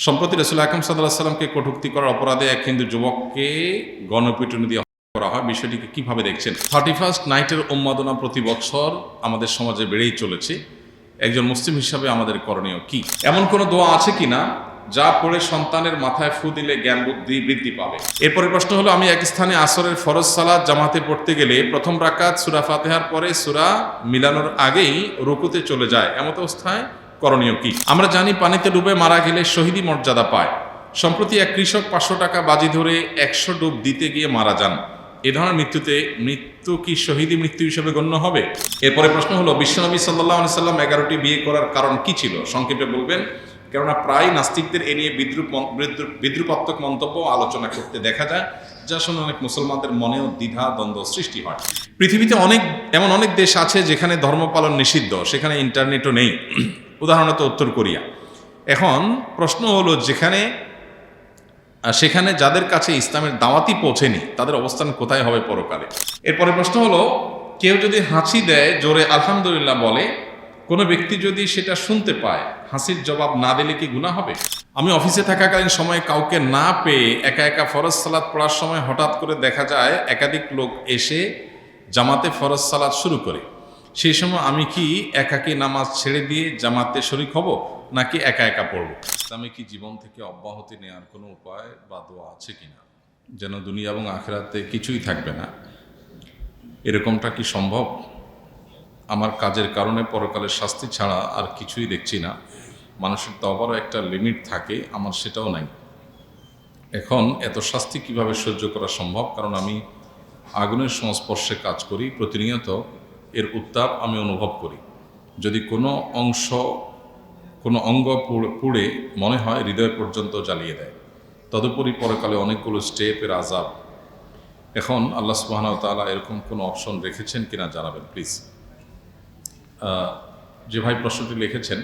সম্প্রতি রাসূল আকরাম সাল্লাল্লাহু আলাইহি সাল্লামকে কটূক্তি করার অপরাধে এক হিন্দু যুবককে গণপিটুনি দিয়ে হত্যা করা হয়। বিষয়টিকে কিভাবে দেখছেন? 31st নাইটের উন্মাদনা প্রতি বছর আমাদের সমাজে বেড়েই চলেছে। একজন মুসলিম হিসাবে আমাদের করণীয় কি? এমন কোনো দোয়া আছে কিনা যা পড়ে সন্তানের মাথায় ফু দিলে জ্ঞান বুদ্ধি বৃদ্ধি পাবে? এরপরে প্রশ্ন হলো, আমি এক স্থানে আসরের ফরজ সালাত জামাতে পড়তে গেলে প্রথম রাকাত সূরা ফাতিহার পরে সূরা মিলানোর আগেই রুকুতে চলে যায়। এমত অবস্থায় করণীয় কি? আমরা জানি পানিতে ডুবে মারা গেলে শহীদি মর্যাদা পায়। সম্প্রতি এক কৃষক 500 টাকা বাজি ধরে 100 ডুব দিতে গিয়ে মারা যান। এ ধরনের মৃত্যু কি শহীদি মৃত্যু হিসেবে গণ্য হবে? এরপরে প্রশ্ন হলো, বিশ্বনবী সাল্লাল্লাহু আলাইহি সাল্লাম 11টি বিয়ে করার কারণ কি ছিল? সংক্ষেপে বলবেন, কেননা প্রায় নাস্তিকদের এ নিয়ে বিদ্রুপাত্মক মন্তব্য আলোচনা করতে দেখা যায়, যা শুনে অনেক মুসলমানদের মনেও দ্বিধা দ্বন্দ্ব সৃষ্টি হয়। পৃথিবীতে এমন অনেক দেশ আছে যেখানে ধর্ম পালন নিষিদ্ধ, সেখানে ইন্টারনেটও নেই। উদাহরণত উত্তর কোরিয়া। এখন প্রশ্ন হলো, সেখানে যাদের কাছে ইসলামের দাওয়াতই পৌঁছেনি তাদের অবস্থান কোথায় হবে পরকালে? এরপরে প্রশ্ন হলো, কেউ যদি হাসি দেয়, জোরে আলহামদুলিল্লাহ বলে, কোনো ব্যক্তি যদি সেটা শুনতে পায়, হাসির জবাব না দিলে কি গুনাহ হবে? আমি অফিসে থাকাকালীন সময়ে কাউকে না পেয়ে একা একা ফরজ সালাত পড়ার সময় হঠাৎ করে দেখা যায় একাধিক লোক এসে জামাতে ফরজ সালাত শুরু করে। সেই সময় আমি কি একাকী নামাজ ছেড়ে দিয়ে জামাতে শরীক হব, নাকি একা একা পড়ব? ইসলামে কি জীবন থেকে অব্যাহতি নেওয়ার কোনো উপায় বা দোয়া আছে কিনা, যেন দুনিয়া এবং আখিরাতে কিছুই থাকবে না? এরকমটা কি সম্ভব? আমার কাজের কারণে পরকালের শাস্তি ছাড়া আর কিছুই দেখছি না। মানুষের তওবারও একটা লিমিট থাকে, আমার সেটাও নাই। এখন এত শাস্তি কিভাবে সহ্য করা সম্ভব? কারণ আমি আগুনের সংস্পর্শে কাজ করি, প্রতিনিয়ত এর উত্তাপ আমি অনুভব করি। যদি কোনো অঙ্গ পুড়ে মনে হয় হৃদয় পর্যন্ত জ্বালিয়ে দেয়। তদুপরি পরকালে অনেকগুলো স্টেপের আযাব। এখন আল্লাহ সুবহানাহু ওয়া তাআলা এরকম কোনো অপশন রেখেছেন কিনা জানাবেন প্লিজ। যে ভাই প্রশ্নটি লিখেছেন,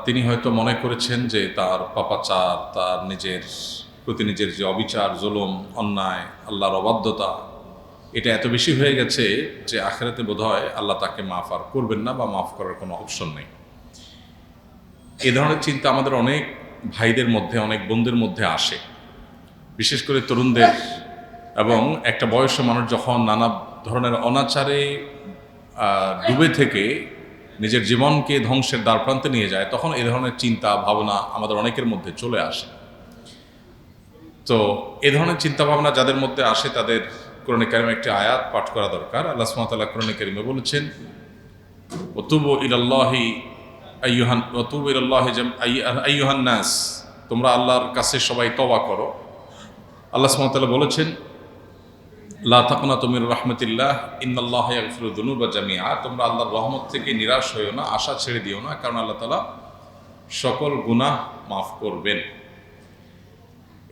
তিনি হয়তো মনে করেছেন যে তার পাপাচার, তার নিজের যে অবিচার, জুলুম, অন্যায়, আল্লাহর অবাধ্যতা, এটা এত বেশি হয়ে গেছে যে আখিরাতে বোধহয় আল্লাহ তাকে মাফ আর করবেন না, বা মাফ করার কোনো অপশন নেই। এ ধরনের চিন্তা আমাদের অনেক ভাইদের মধ্যে, অনেক বোনদের মধ্যে আসে, বিশেষ করে তরুণদের। এবং একটা বয়সে মানুষ যখন নানা ধরনের অনাচারে ডুবে থেকে নিজের জীবনকে ধ্বংসের দ্বারপ্রান্তে নিয়ে যায়, তখন এই ধরনের চিন্তা ভাবনা আমাদের অনেকের মধ্যে চলে আসে। তো এ ধরনের চিন্তা ভাবনা যাদের মধ্যে আসে তাদের কোরআনে কারিমে একটি আয়াত পাঠ করা দরকার। আল্লাহ সুবহানাহু ওয়া তাআলা কোরআনে কারিমে বলেছেন, ওয়াতুবু ইলাল্লাহি আইয়ুহান নাস, তোমরা আল্লাহর কাছে সবাই তওবা করো। আল্লাহ সুবহানাহু ওয়া তাআলা বলেছেন, লা তাকনাতু মির রাহমাতিল্লাহ ইন্নাল্লাহা ইয়াগফিরু যুনুবা জামিআ, তোমরা আল্লাহর রহমত থেকে নিরাশ হইও না, আশা ছেড়ে দিও না, কারণ আল্লাহ তাআলা সকল গুনাহ মাফ করবেন।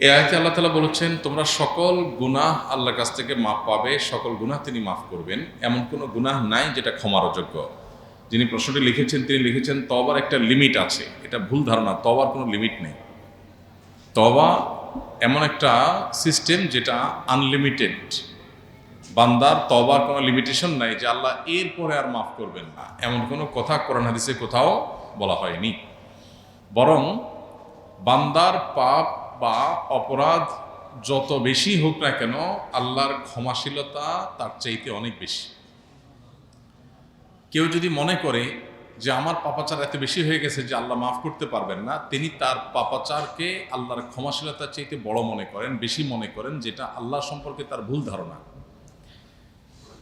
এই আয়াতে আল্লাহ তাআলা বলেছেন, তোমরা সকল গুনাহ আল্লাহর কাছ থেকে মাফ পাবে, সকল গুনাহ তিনি মাফ করবেন। এমন কোনো গুনাহ নাই যেটা ক্ষমার অযোগ্য। যিনি প্রশ্নটি লিখেছেন তিনি লিখেছেন, তওবার একটা লিমিট আছে। এটা ভুল ধারণা, তওবার কোনো লিমিট নেই। তওবা এমন একটা সিস্টেম যেটা আনলিমিটেড। বান্দার তওবার কোনো লিমিটেশন নাই যে আল্লাহ এরপরে আর মাফ করবেন না, এমন কোনো কথা কোরআন হাদিসে কোথাও বলা হয়নি। বরং বান্দার পাপ বা অপরাধ যত বেশি হোক না কেন, আল্লাহর ক্ষমাশীলতা তার চাইতে অনেক বেশি। কেউ যদি মনে করে যে আমার পাপাচার এত বেশি হয়ে গেছে যে আল্লাহ মাফ করতে পারবেন না, তিনি তার পাপাচারকে আল্লাহর ক্ষমাশীলতার চাইতে বড় মনে করেন, বেশি মনে করেন, যেটা আল্লাহ সম্পর্কে তার ভুল ধারণা।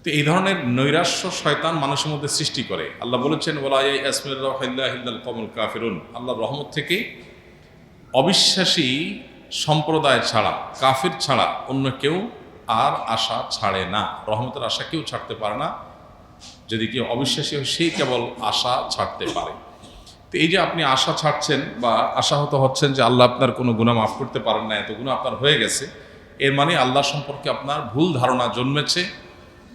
তো এই ধরনের নৈরাশ্য শয়তান মানুষের মধ্যে সৃষ্টি করে। আল্লাহ বলেছেন, ওয়ালা ইয়াসমির রাহিল্লাহ ইল্লাল কওমুল কাফিরুন, আল্লাহর রহমত থেকে অবিশ্বাসী সম্প্রদায় ছাড়া, কাফির ছাড়া অন্য কেউ আর আশা ছাড়ে না। রহমতের আশা কেউ ছাড়তে পারে না। যদি কেউ অবিশ্বাসী হয়, সেই কেবল আশা ছাড়তে পারে। তো এই যে আপনি আশা ছাড়ছেন বা আশাহত হচ্ছেন যে আল্লাহ আপনার কোনো গুনাহ মাফ করতে পারেন না, এত গুনাহ আপনার হয়ে গেছে, এর মানে আল্লাহ সম্পর্কে আপনার ভুল ধারণা জন্মেছে,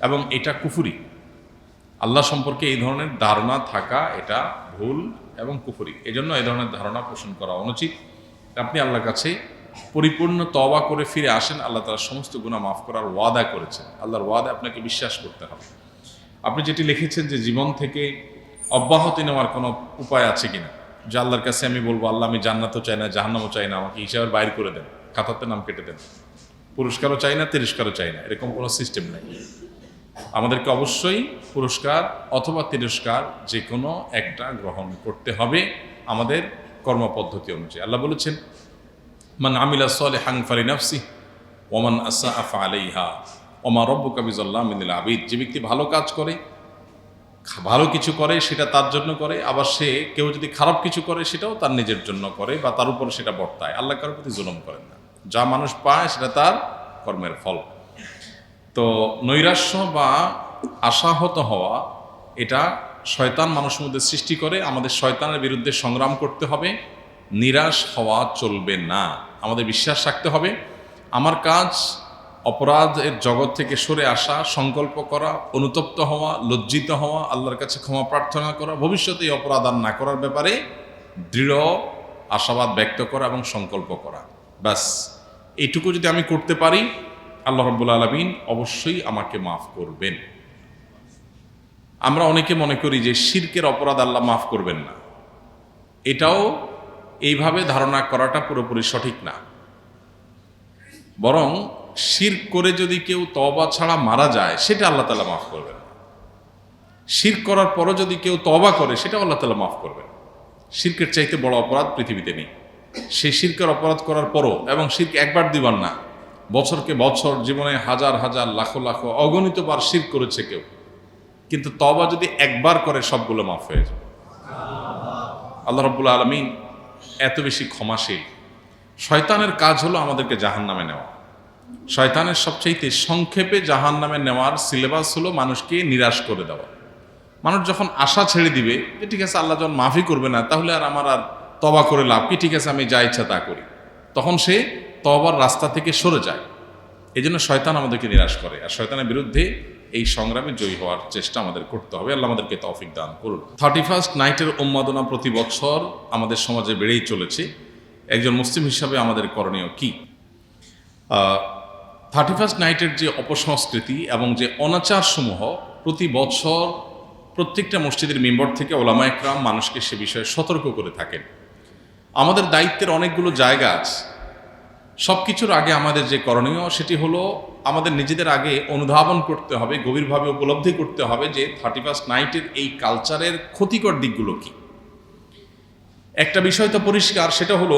এবং এটা কুফরি। আল্লাহ সম্পর্কে এই ধরনের ধারণা থাকা এটা ভুল এবং কুফরি। এজন্য এই ধরনের ধারণা পোষণ করা অনুচিত। আপনি আল্লাহর কাছে পরিপূর্ণ তওবা করে ফিরে আসেন, আল্লাহ তাআলা সমস্ত গুনাহ মাফ করার ওয়াদা করেছেন। আল্লাহর ওয়াদা আপনাকে বিশ্বাস করতে হবে। আপনি যেটি লিখেছেন যে জীবন থেকে অব্যাহতি নেওয়ার কোনো উপায় আছে কিনা, যে আল্লাহর কাছে আমি বলবো, আল্লাহ আমি জান্নাতও চাই না, জাহান্নামও চাই না, আমাকে হিসাবের বাইর করে দেন, খাতাতে নাম কেটে দেন, পুরস্কারও চাই না, তিরস্কারও চাই না, এরকম কোনো সিস্টেম নাই। আমাদেরকে অবশ্যই পুরস্কার অথবা তিরস্কার যে কোনো একটা গ্রহণ করতে হবে আমাদের কর্মপদ্ধতি অনুযায়ী। আল্লাহ বলেছেন, মান আমিলা সালিহান ফালিনাফসিহি ওয়া মান আসাআ ফাআলাইহা ওয়া মা রাব্বুকা বিযাল্লামিন লিল আবিদ। যে ব্যক্তি ভালো কাজ করে, ভালো কিছু করে, সেটা তার জন্য করে, আবার সে কেউ যদি খারাপ কিছু করে সেটাও তার নিজের জন্য করে বা তার উপর সেটা বর্তায়। আল্লাহ কারোর প্রতি জুলুম করেন না, যা মানুষ পায় সেটা তার কর্মের ফল। তো নৈরাশ্য বা আশাহত হওয়া, এটা শয়তান মানুষের মধ্যে সৃষ্টি করে। আমাদের শয়তানের বিরুদ্ধে সংগ্রাম করতে হবে, নিরাশ হওয়া চলবে না। আমাদের বিশ্বাস রাখতে হবে আমার কাজ অপরাধের জগৎ থেকে সরে আসা, সংকল্প করা, অনুতপ্ত হওয়া, লজ্জিত হওয়া, আল্লাহর কাছে ক্ষমা প্রার্থনা করা, ভবিষ্যতে এই অপরাধ আর না করার ব্যাপারে দৃঢ় আশাবাদ ব্যক্ত করা এবং সংকল্প করা। ব্যাস এইটুকু যদি আমি করতে পারি, আল্লাহ রাব্বুল আলামিন অবশ্যই আমাকে মাফ করবেন। আমরা অনেকে মনে করি যে শিরকের অপরাধ আল্লাহ মাফ করবেন না। এটাও এইভাবে ধারণা করাটা পুরোপুরি সঠিক না। বরং শিরক করে যদি কেউ তওবা ছাড়া মারা যায়, সেটা আল্লাহ তাআলা মাফ করবেন। শিরক করার পরও যদি কেউ তওবা করে, সেটাও আল্লাহ তাআলা মাফ করবেন। শিরকের চাইতে বড় অপরাধ পৃথিবীতে নেই। সেই শিরকের অপরাধ করার পরও, এবং শিরক একবার দুইবার না, বছরকে বছর, জীবনে হাজার হাজার লাখো লাখো অগণিত বার শিরক করেছে কেউ, কিন্তু তওবা যদি একবার করে সবগুলো মাফ হয়ে যাবে। আল্লাহ রাব্বুল আলামিন এত বেশি ক্ষমাশীল। শয়তানের কাজ হলো আমাদেরকে জাহান্নামে নেওয়া। শয়তানের সবচাইতে সংক্ষেপে জাহান্নামে নেওয়ার সিলেবাস হলো মানুষকে নিরাশ করে দেওয়া। মানুষ যখন আশা ছেড়ে দিবে যে ঠিক আছে আল্লাহ যখন মাফই করবে না, তাহলে আর আমার আর তওবা করে লাভ কি, ঠিক আছে আমি যা ইচ্ছা তা করি, তখন সে তওবার রাস্তা থেকে সরে যায়। এই জন্য শয়তান আমাদেরকে নিরাশ করে, আর শয়তানের বিরুদ্ধে এই সংগ্রামে জয়ী হওয়ার চেষ্টা আমাদের করতে হবে। আল্লাহ আমাদেরকে তৌফিক দান করুন। 31st নাইটের উন্মাদনা প্রতি বছর আমাদের সমাজে বেড়েই চলেছে। একজন মুসলিম হিসাবে আমাদের করণীয় কি? 31st নাইটের যে অপসংস্কৃতি এবং যে অনাচার সমূহ প্রতি বছর প্রত্যেকটা মসজিদের মেম্বার থেকে ওলামা একরাম মানুষকে সে বিষয়ে সতর্ক করে থাকেন। আমাদের দায়িত্বের অনেকগুলো জায়গা আছে। সব কিছুর আগে আমাদের যে করণীয় সেটি হলো আমাদের নিজেদের আগে অনুধাবন করতে হবে, গভীরভাবে উপলব্ধি করতে হবে যে 31st নাইটের এই কালচারের ক্ষতিকর দিকগুলো কি। একটা বিষয় তো পরিষ্কার, সেটা হলো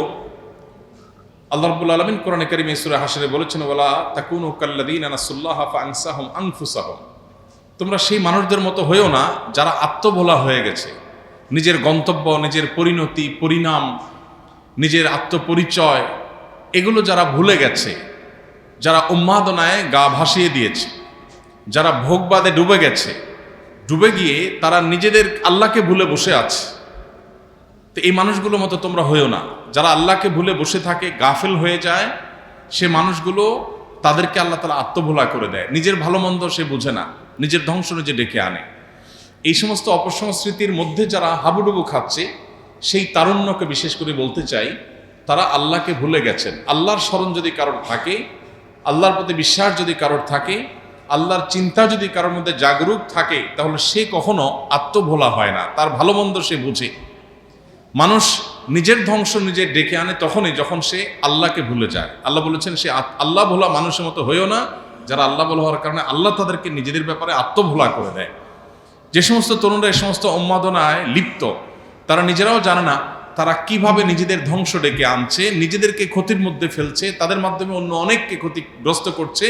আল্লাহ রাব্বুল আলামিন কোরআনে কারীমে সূরা হাশরে বলেছেন, ওয়ালা তাকুনু কাল্লাযীনা নাসুল্লাহা ফাআনসাহুম আনফুসাহুম। তোমরা সেই মানুষদের মতো হয়েও না যারা আত্মভোলা হয়ে গেছে, নিজের গন্তব্য, নিজের পরিণতি, পরিণাম, নিজের আত্মপরিচয় এগুলো যারা ভুলে গেছে, যারা উন্মাদনায় গা ভাসিয়ে দিয়েছে, যারা ভোগবাদে ডুবে গেছে, ডুবে গিয়ে তারা নিজেদের আল্লাহকে ভুলে বসে আছে। তো এই মানুষগুলোর মতো তোমরা হয়েও না। যারা আল্লাহকে ভুলে বসে থাকে, গাফেল হয়ে যায়, সে মানুষগুলো তাদেরকে আল্লাহ তাআলা আত্মভোলা করে দেয়। নিজের ভালো মন্দ সে বুঝে না, নিজের ধ্বংস নিজে ডেকে আনে। এই সমস্ত অপসংস্কৃতির মধ্যে যারা হাবুডুবু খাচ্ছে, সেই তারুণ্যকে বিশেষ করে বলতে চাই, তারা আল্লাহকে ভুলে গেছেন। আল্লাহর স্মরণ যদি কারোর থাকে, আল্লাহর প্রতি বিশ্বাস যদি কারোর থাকে, আল্লাহর চিন্তা যদি কারোর মধ্যে জাগরুক থাকে, তাহলে সে কখনো আত্মভোলা হয় না, তার ভালো মন্দ সে বুঝে। মানুষ নিজের ধ্বংস নিজে ডেকে আনে তখনই যখন সে আল্লাহকে ভুলে যায়। আল্লাহ বলেছেন, সে আল্লাহ ভোলা মানুষের মতো হয়েও না, যারা আল্লাহ ভোলা হওয়ার কারণে আল্লাহ তাদেরকে নিজেদের ব্যাপারে আত্মভোলা করে দেয়। যে সমস্ত তরুণরা এই সমস্ত উন্মাদনায় লিপ্ত, তারা নিজেরাও জানে না তারা কিভাবে নিজেদের ধ্বংস ডেকে আনছে, নিজেদেরকে ক্ষতির মধ্যে ফেলছে, তাদের মাধ্যমে অন্য অনেককে ক্ষতিগ্রস্ত করছে।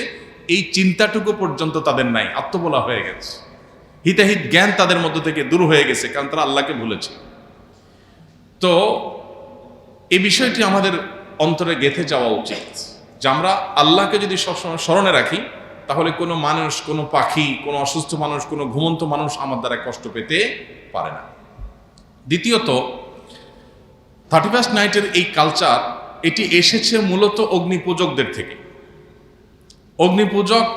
এই চিন্তাটুকু পর্যন্ত তাদের নাই, আত্মভোলা হয়ে গেছে। হিতাহিত জ্ঞান তাদের মধ্য থেকে দূর হয়ে গেছে, কারণ তারা আল্লাহকে ভুলেছে। তো এই বিষয়টি আমাদের অন্তরে গেঁথে যাওয়া উচিত যে আমরা আল্লাহকে যদি সবসময় স্মরণে রাখি, তাহলে কোনো মানুষ, কোনো পাখি, কোনো অসুস্থ মানুষ, কোনো ঘুমন্ত মানুষ আমার দ্বারা কষ্ট পেতে পারে না। দ্বিতীয়ত, 31st নাইটের এই কালচার এটি এসেছে মূলত অগ্নিপূজকদের থেকে। অগ্নিপূজক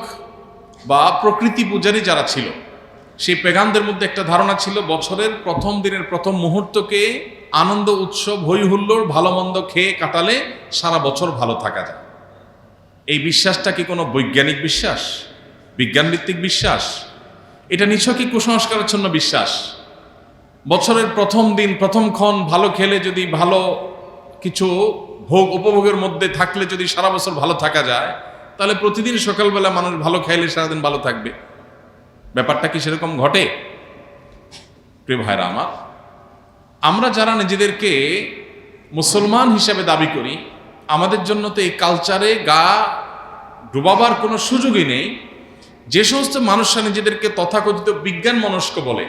বা প্রকৃতি পূজারী যারা ছিল, সেই পেগানদের মধ্যে একটা ধারণা ছিল বছরের প্রথম দিনের প্রথম মুহূর্তকে আনন্দ, উৎসব, হই হুল্লোড়, ভালো মন্দ খেয়ে কাটালে সারা বছর ভালো থাকা যায়। এই বিশ্বাসটা কি কোনো বৈজ্ঞানিক বিশ্বাস, বিজ্ঞানভিত্তিক বিশ্বাস? এটা নিছকই কুসংস্কারাচ্ছন্ন বিশ্বাস। বছরের প্রথম দিন প্রথমক্ষণ ভালো খেলে যদি ভালো কিছু ভোগ উপভোগের মধ্যে থাকলে যদি সারা বছর ভালো থাকা যায়, তাহলে প্রতিদিন সকালবেলা মানুষ ভালো খাইলে সারাদিন ভালো থাকবে। ব্যাপারটা কি সেরকম ঘটে? প্রিয় ভাইরা আমার, আমরা যারা নিজেদেরকে মুসলমান হিসেবে দাবি করি, আমাদের জন্য তো এই কালচারে গা ডুবাবার কোনো সুযোগই নেই। যে সমস্ত মানুষরা নিজেদেরকে তথাকথিত বিজ্ঞান মনস্ক বলে,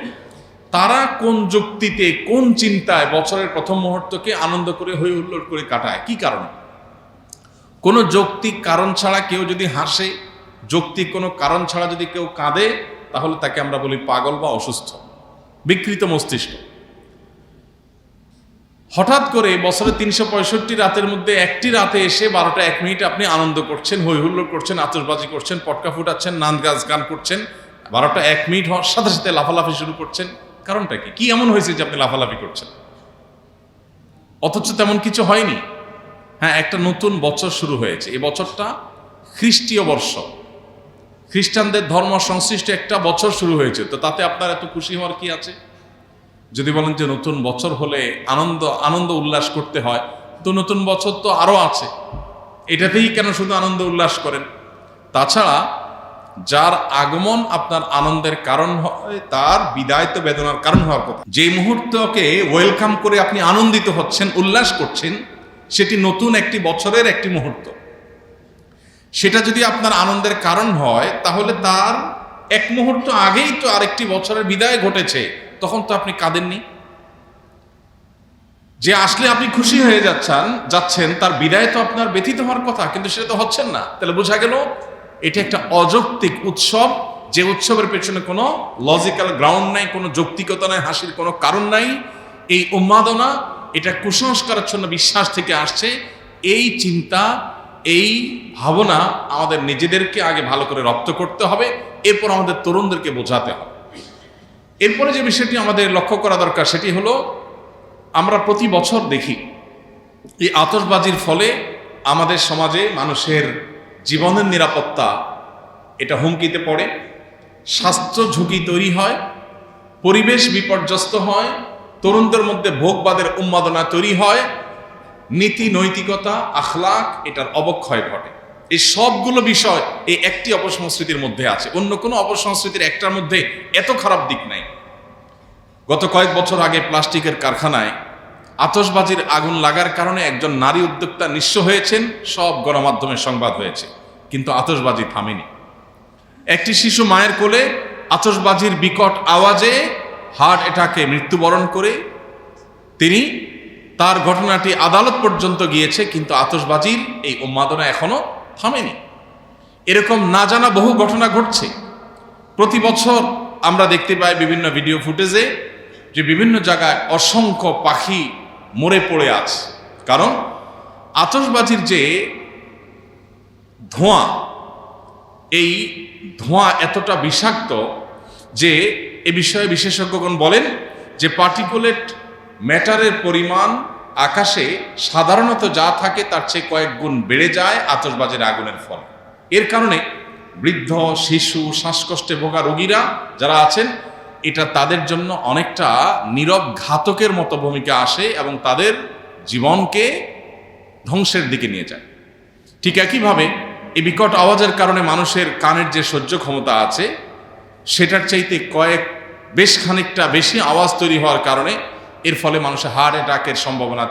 তারা কোন যুক্তিতে কোন চিন্তায় বছরের প্রথম মুহূর্তকে আনন্দ করে হই হুল্লোড় করে কাটায়? কি কারণে? কোনো যৌক্তিক কারণ ছাড়া কেউ যদি হাসে, যৌক্তিক কোনো কারণ ছাড়া যদি কেউ কাঁদে, তাহলে তাকে আমরা বলি পাগল বা অসুস্থ, বিকৃত মস্তিষ্ক। হঠাৎ করে বছরে 365 রাতের মধ্যে একটি রাতে এসে 12টা 1 মিনিট আপনি আনন্দ করছেন, হই হুল্লোড় করছেন, আতশবাজি করছেন, পটকা ফুটাচ্ছেন, নাচ গান করছেন, 12টা 1 মিনিট হওয়ার সাথে সাথে লাফালাফি শুরু করছেন। কারণটা কি? কি এমন হয়েছে যে আপনি লাফালাফি করছেন? অথচ তেমন কিছু হয়নি। হ্যাঁ, একটা নতুন বছর শুরু হয়েছে। এই বছরটা খ্রিস্টীয় বর্ষ, খ্রিস্টানদের ধর্ম সংশ্লিষ্ট একটা বছর শুরু হয়েছে। তো তাতে আপনার এত খুশি হওয়ার কি আছে? যদি বলেন যে নতুন বছর হলে আনন্দ উল্লাস করতে হয়, তো নতুন বছর তো আরো আছে, এটাতেই কেন শুধু আনন্দ উল্লাস করেন? তাছাড়া যার আগমন আপনার আনন্দের কারণ হয়, তার বিদায় তো বেদনার কারণ হওয়ার কথা। যে মুহূর্তকে ওয়েলকাম করে আপনি আনন্দিত হচ্ছেন, উল্লাস করছেন, সেটি নতুন একটি বছরের একটি মুহূর্ত। সেটা যদি আপনার আনন্দের কারণ হয়, তাহলে তার এক মুহূর্ত আগেই তো আরেকটি বছরের বিদায় ঘটেছে, তখন তো আপনি কাঁদেননি। যে আসলে আপনি খুশি হয়ে যাচ্ছেন, তার বিদায় তো আপনার ব্যথিত হওয়ার কথা, কিন্তু সেটা তো হচ্ছেন না। তাহলে বোঝা গেল এটা একটা অযৌক্তিক উৎসব, যে উৎসবের পেছনে কোনো লজিক্যাল গ্রাউন্ড নাই, কোনো যৌক্তিকতা নাই, হাসির কোনো কারণ নাই। এই উন্মাদনা, এটা কুসংস্কারাচ্ছন্ন বিশ্বাস থেকে আসছে। এই চিন্তা, এই ভাবনা আমাদের নিজেদেরকে আগে ভালো করে রপ্ত করতে হবে, এরপর আমাদের তরুণদেরকে বোঝাতে হবে। এরপরে যে বিষয়টি আমাদের লক্ষ্য করা দরকার, সেটি হলো আমরা প্রতি বছর দেখি এই আতশবাজির ফলে আমাদের সমাজে মানুষের জীবনের নিরাপত্তা এটা হুমকিতে পড়ে, স্বাস্থ্য ঝুঁকি তৈরি হয়, পরিবেশ বিপর্যস্ত হয়, তরুণদের মধ্যে ভোগবাদের উন্মাদনা তৈরি হয়, নীতি নৈতিকতা আখলাক এটার অবক্ষয় ঘটে। এই সবগুলো বিষয় এই একটি অপসংস্কৃতির মধ্যে আছে। অন্য কোনো অপসংস্কৃতির একটার মধ্যে এত খারাপ দিক নাই। গত কয়েক বছর আগে প্লাস্টিকের কারখানায় আতশবাজির আগুন লাগার কারণে একজন নারী উদ্যোক্তা নিঃস্ব হয়েছেন, সব গণমাধ্যমে সংবাদ হয়েছে, কিন্তু আতশবাজি থামেনি। একটি শিশু মায়ের কোলে আতশবাজির বিকট আওয়াজে হার্ট অ্যাটাকে মৃত্যুবরণ করে তিনি, তার ঘটনাটি আদালত পর্যন্ত গিয়েছে, কিন্তু আতশবাজির এই উন্মাদনা এখনো থামেনি। এরকম না জানা বহু ঘটনা ঘটছে। প্রতি বছর আমরা দেখতে পাই বিভিন্ন ভিডিও ফুটেজে যে বিভিন্ন জায়গায় অসংখ্য পাখি মরে পড়ে আছে। কারণ আতশবাজির যে ধোঁয়া, এই ধোঁয়া এতটা বিষাক্ত যে এ বিষয়ে বিশেষজ্ঞগণ বলেন যে পার্টিকুলেট ম্যাটারের পরিমাণ আকাশে সাধারণত যা থাকে তার চেয়ে কয়েক গুণ বেড়ে যায় আতশবাজির আগুনের ফলে। এর কারণে বৃদ্ধ, শিশু, শ্বাসকষ্টে ভোগা রোগীরা যারা আছেন, এটা তাদের জন্য অনেকটা নীরব ঘাতকের মতো ভূমিকা আসে এবং তাদের জীবনকে ধ্বংসের দিকে নিয়ে যায়। ঠিক একইভাবে এই বিকট আওয়াজের কারণে মানুষের কানের যে সহ্য ক্ষমতা আছে, সেটার চাইতে বেশ খানিকটা বেশি আওয়াজ তৈরি হওয়ার কারণে এর ফলে মানুষের হার্ট অ্যাটাকের সম্ভাবনা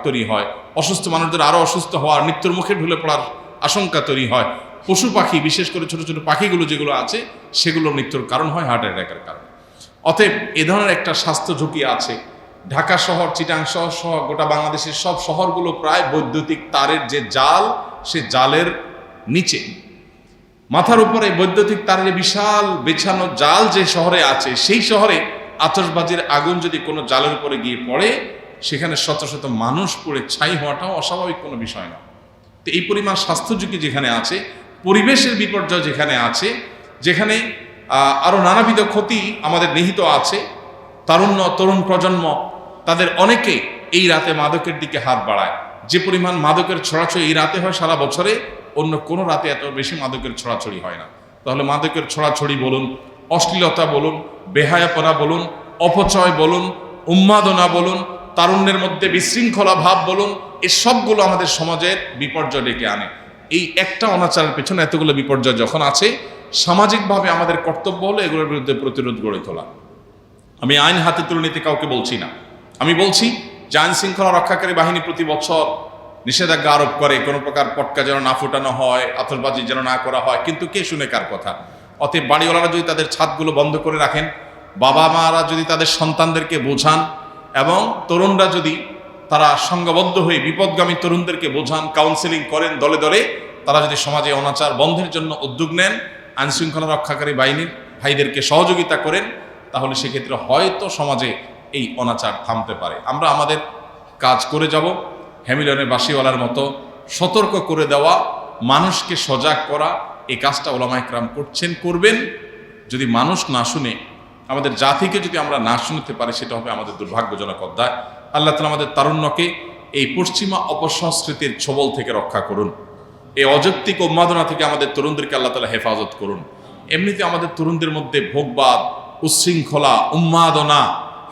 তৈরি হয়। অসুস্থ মানুষদের আরও অসুস্থ হওয়ার, মৃত্যুর মুখে ঢুলে পড়ার আশঙ্কা তৈরি হয়। পশু পাখি, বিশেষ করে ছোট ছোট পাখিগুলো যেগুলো আছে, সেগুলো মৃত্যুর কারণ হয় হার্ট অ্যাটাকের কারণে। অতএব এ ধরনের একটা স্বাস্থ্য ঝুঁকি আছে। ঢাকা শহর, চিটাং শহর সহ গোটা বাংলাদেশের সব শহরগুলো প্রায় বৈদ্যুতিক তারের যে জাল, সে জালের নিচে মাথার উপরে বৈদ্যুতিক তারের বিশাল বেছানো জাল যে শহরে আছে, সেই শহরে আতশবাজির আগুন যদি কোনো জালের উপরে গিয়ে পড়ে, সেখানে শত শত মানুষ পড়ে ছাই হওয়াটাও অস্বাভাবিক কোনো বিষয় না। তো এই পরিমাণ স্বাস্থ্য ঝুঁকি যেখানে আছে, পরিবেশের বিপর্যয় যেখানে আছে, যেখানে আরো নানাবিধ ক্ষতি আমাদের নিহিত আছে, তরুণ প্রজন্ম তাদের অনেকে এই রাতে মাদকের দিকে হাত বাড়ায়। যে পরিমাণ মাদকের ছড়াছড়ি এই রাতে হয়, সারা বছরে অন্য কোনো রাতে এত বেশি মাদকের ছড়াছড়ি হয় না। তাহলে মাদকের ছড়াছড়ি বলুন, অশ্লীলতা বলুন, বেহায়াপনা বলুন, অপচয় বলুন, উন্মাদনা বলুন, তারুণ্যের মধ্যে বিশৃঙ্খলা ভাব বলুন, এই সবগুলো আমাদের সমাজের বিপর্যয় ডেকে আনে। এই একটা অনাচারের পেছনে এতগুলো বিপর্যয় যখন আছে, সামাজিকভাবে আমাদের কর্তব্য হলো এগুলোর বিরুদ্ধে প্রতিরোধ গড়ে তোলা। আমি আইন হাতে তুলে নিতে কাউকে বলছি না, আমি বলছি যে আইন শৃঙ্খলা রক্ষাকারী বাহিনী প্রতি বছর নিষেধাজ্ঞা আরোপ করে, কোনো প্রকার পটকা যেন না ফুটানো হয়, আতশবাজি যেন না করা হয়, কিন্তু কে শুনে কার কথা? অতএব বাড়িওয়ালারা যদি তাদের ছাদগুলো বন্ধ করে রাখেন, বাবা মারা যদি তাদের সন্তানদেরকে বোঝান, এবং তরুণরা যদি তারা সংঘবদ্ধ হয়ে বিপদগামী তরুণদেরকে বোঝান, কাউন্সেলিং করেন দলে দলে, তারা যদি সমাজে অনাচার বন্ধের জন্য উদ্যোগ নেন, আইন শৃঙ্খলা রক্ষাকারী বাহিনীর ভাইদেরকে সহযোগিতা করেন, তাহলে সেক্ষেত্রে হয়তো সমাজে এই অনাচার থামতে পারে। আমরা আমাদের কাজ করে যাব, হ্যামিলনের বাঁশিওয়ালার মতো সতর্ক করে দেওয়া, মানুষকে সজাগ করা, এই কাজটা ওলামা ইকরাম করছেন, করবেন। যদি মানুষ না শুনে, আমাদের জাতিকে যদি আমরা না শুনতে পারি, সেটা হবে আমাদের দুর্ভাগ্যজনক অধ্যায়। আল্লাহ তাআলা আমাদের তারুণ্যকে এই পশ্চিমা অপসংস্কৃতির ছোবল থেকে রক্ষা করুন, এই অযৌক্তিক উন্মাদনা থেকে আমাদের তরুণদেরকে আল্লাহ তাআলা হেফাজত করুন। এমনিতে আমাদের তরুণদের মধ্যে ভোগবাদ, উচ্ছৃঙ্খলা, উন্মাদনা,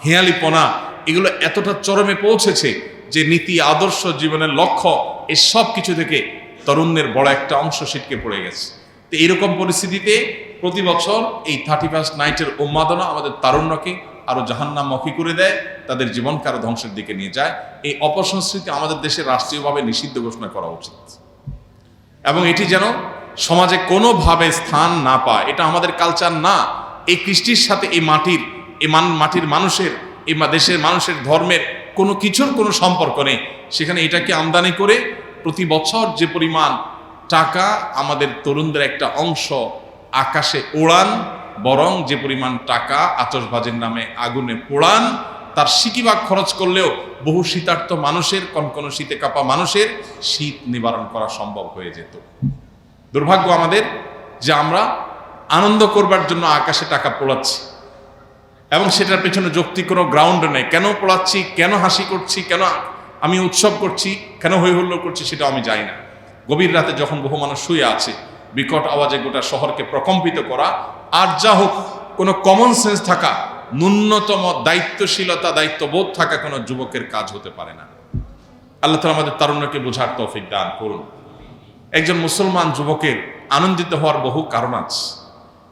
হেয়ালিপনা এগুলো এতটা চরমে পৌঁছেছে যে নীতি, আদর্শ, জীবনের লক্ষ্য, এই সব কিছু থেকে তরুণের বড় একটা অংশ ছিটকে পড়ে গেছে। তো এইরকম পরিস্থিতিতে প্রতি বছর এই 31st নাইটের উন্মাদনা আমাদের তারুণ্যকে আরো জাহান্নামমুখী করে দেয়, তাদের জীবনকে আরো ধ্বংসের দিকে নিয়ে যায়। এই অপসংস্কৃতি আমাদের দেশে রাষ্ট্রীয়ভাবে নিষিদ্ধ ঘোষণা করা উচিত, এবং এটি যেন সমাজে কোনোভাবে স্থান না পায়। এটা আমাদের কালচার না। এই কৃষ্টির সাথে এই মাটির মানুষের, এই দেশের মানুষের ধর্মের কোনো কিছুর কোনো সম্পর্ক নেই। সেখানে এটাকে আমদানি করে প্রতি বছর যে পরিমাণ টাকা আমাদের তরুণদের একটা অংশ আকাশে ওড়ান, বরং যে পরিমাণ টাকা আতশবাজির নামে আগুনে পোড়ান, তার সিকিভাগ খরচ করলেও বহু শীতার্ত মানুষের, কনকন শীতে কাঁপা মানুষের শীত নিবারণ করা সম্ভব হয়ে যেত। দুর্ভাগ্য আমাদের যে আমরা আনন্দ করবার জন্য আকাশে টাকা পোড়াচ্ছি, এবং সেটার পেছনে যৌক্তিক কোনো গ্রাউন্ড নেই। কেন পোড়াচ্ছি, কেন হাসি করছি, কেন আমি উৎসব করছি, কেন হই হুল্লোড় করছি, সেটাও আমি জানি না। গভীর রাতে যখন বহু মানুষ শুয়ে আছে, বিকট আওয়াজে গোটা শহরকে প্রকম্পিত করা, আর যা হোক, কোনো কমন সেন্স থাকা, ন্যূনতম দায়িত্বশীলতা, দায়িত্ববোধ থাকা কোনো যুবকের কাজ হতে পারে না। আল্লাহ তাআলা আমাদের তারুণ্যকে বোঝার তৌফিক দান করুন। একজন মুসলমান যুবকের আনন্দিত হওয়ার বহু কারণ আছে।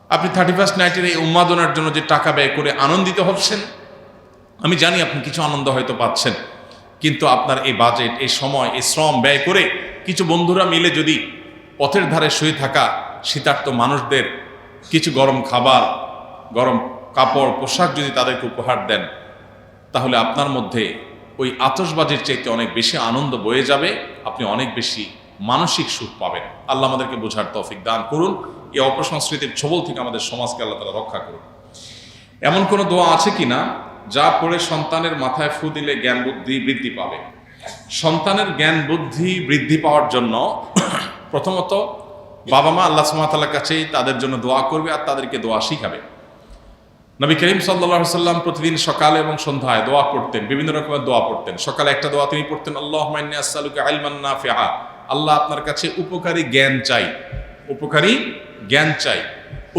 আপনি 31st নাইটের এই উন্মাদনার জন্য যে টাকা ব্যয় করে আনন্দিত হচ্ছেন, আমি জানি আপনি কিছু আনন্দ হয়তো পাচ্ছেন, কিন্তু আপনার এই বাজেট, এই সময়, এই শ্রম ব্যয় করে কিছু বন্ধুরা মিলে যদি পথের ধারে শুয়ে থাকা শীতার্ত মানুষদের কিছু গরম খাবার, গরম কাপড়, পোশাক যদি তাদেরকে উপহার দেন, তাহলে আপনার মধ্যে ওই আতশবাজির চাইতে অনেক বেশি আনন্দ বয়ে যাবে, আপনি অনেক বেশি মানসিক সুখ পাবেন। আল্লাহ আমাদেরকে বোঝার তৌফিক দান করুন। এই অপসংস্কৃতির ছোবল থেকে আমাদের সমাজকে আল্লাহ তাআলা রক্ষা করুন। এমন কোনো দোয়া আছে কিনা যা পড়ে সন্তানের মাথায় ফু দিলে জ্ঞান বুদ্ধি বৃদ্ধি পাবে? সন্তানের জ্ঞান বুদ্ধি বৃদ্ধি পাওয়ার জন্য প্রথমত বাবা মা আল্লাহ সুবহানাহু ওয়া তাআলার কাছেই তাদের জন্য দোয়া করবে, আর তাদেরকে দোয়া শিখাবে। নবী করিম সাল্লাল্লাহু আলাইহি ওয়াসাল্লাম প্রতিদিন সকালে এবং সন্ধ্যায় দোয়া পড়তেন, বিভিন্ন রকমের দোয়া পড়তেন। সকালে একটা দোয়া তিনি পড়তেন, আল্লাহুম্মা ইন্নী আসআলুকা ইলমান নাফিআ, আল্লাহ আপনার কাছে উপকারী জ্ঞান চাই, উপকারী জ্ঞান চাই।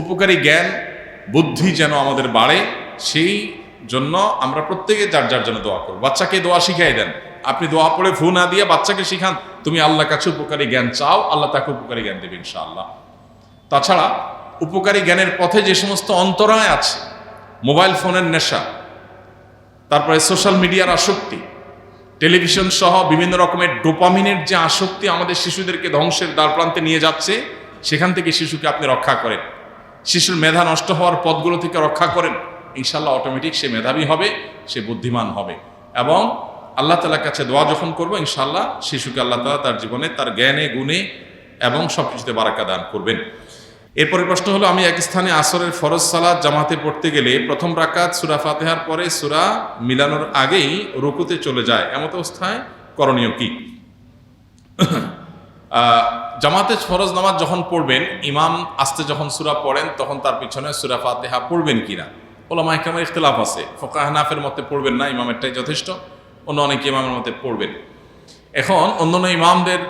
উপকারী জ্ঞান বুদ্ধি যেন আমাদের বাড়ে, সেই জন্য আমরা প্রত্যেকে যার যার জন্য দোয়া করব। বাচ্চাকে দোয়া শিখাই দেন, আপনি দোয়া পড়ে ফু না দিয়ে বাচ্চাকে শিখান, তুমি আল্লাহর কাছে উপকারী জ্ঞান চাও, আল্লাহ তাকে উপকারী জ্ঞান দেবে ইনশাআল্লাহ। তাছাড়া উপকারী জ্ঞানের পথে যে সমস্ত অন্তরায় আছে, মোবাইল ফোনের নেশা, তারপরে সোশ্যাল মিডিয়ার আসক্তি, টেলিভিশন সহ বিভিন্ন রকমের ডোপামিনের যে আসক্তি আমাদের শিশুদেরকে ধ্বংসের দ্বারপ্রান্তে নিয়ে যাচ্ছে, সেখান থেকে শিশুকে আপনি রক্ষা করেন। শিশুর মেধা নষ্ট হওয়ার পথগুলো থেকে রক্ষা করেন, ইনশাআল্লাহ অটোমেটিক সে মেধাবী হবে, সে বুদ্ধিমান হবে। এবং আল্লাহ তাআলার কাছে দোয়া যখন করবো, ইনশাআল্লাহ শিশুকে আল্লাহ তাআলা তার জীবনে, তার জ্ঞানে, গুণে এবং সব কিছুতে বারাকা দান করবেন। এরপরে প্রশ্ন হলো, আমি এক স্থানে আসরের ফরজ সালাত জামাতে পড়তে গেলে প্রথম রাকাত সূরা ফাতিহার পরে সূরা মিলানোর আগেই রুকুতে চলে যায়, এমত অবস্থায় করণীয় কি? জামাতে ফরজ নামাজ যখন পড়বেন, ইমাম আস্তে যখন সূরা পড়েন, তখন তার পিছনে সূরা ফাতিহা পড়বেন কিনা উলামা ইকরামের ইখতিলাফ আছে। ফুকাহা হানাফির মতে পড়বেন না, ইমামেরটাই যথেষ্ট। অন্য অনেক ইমামের মতে পড়বেন। এখন অন্যান্য ইমামদের,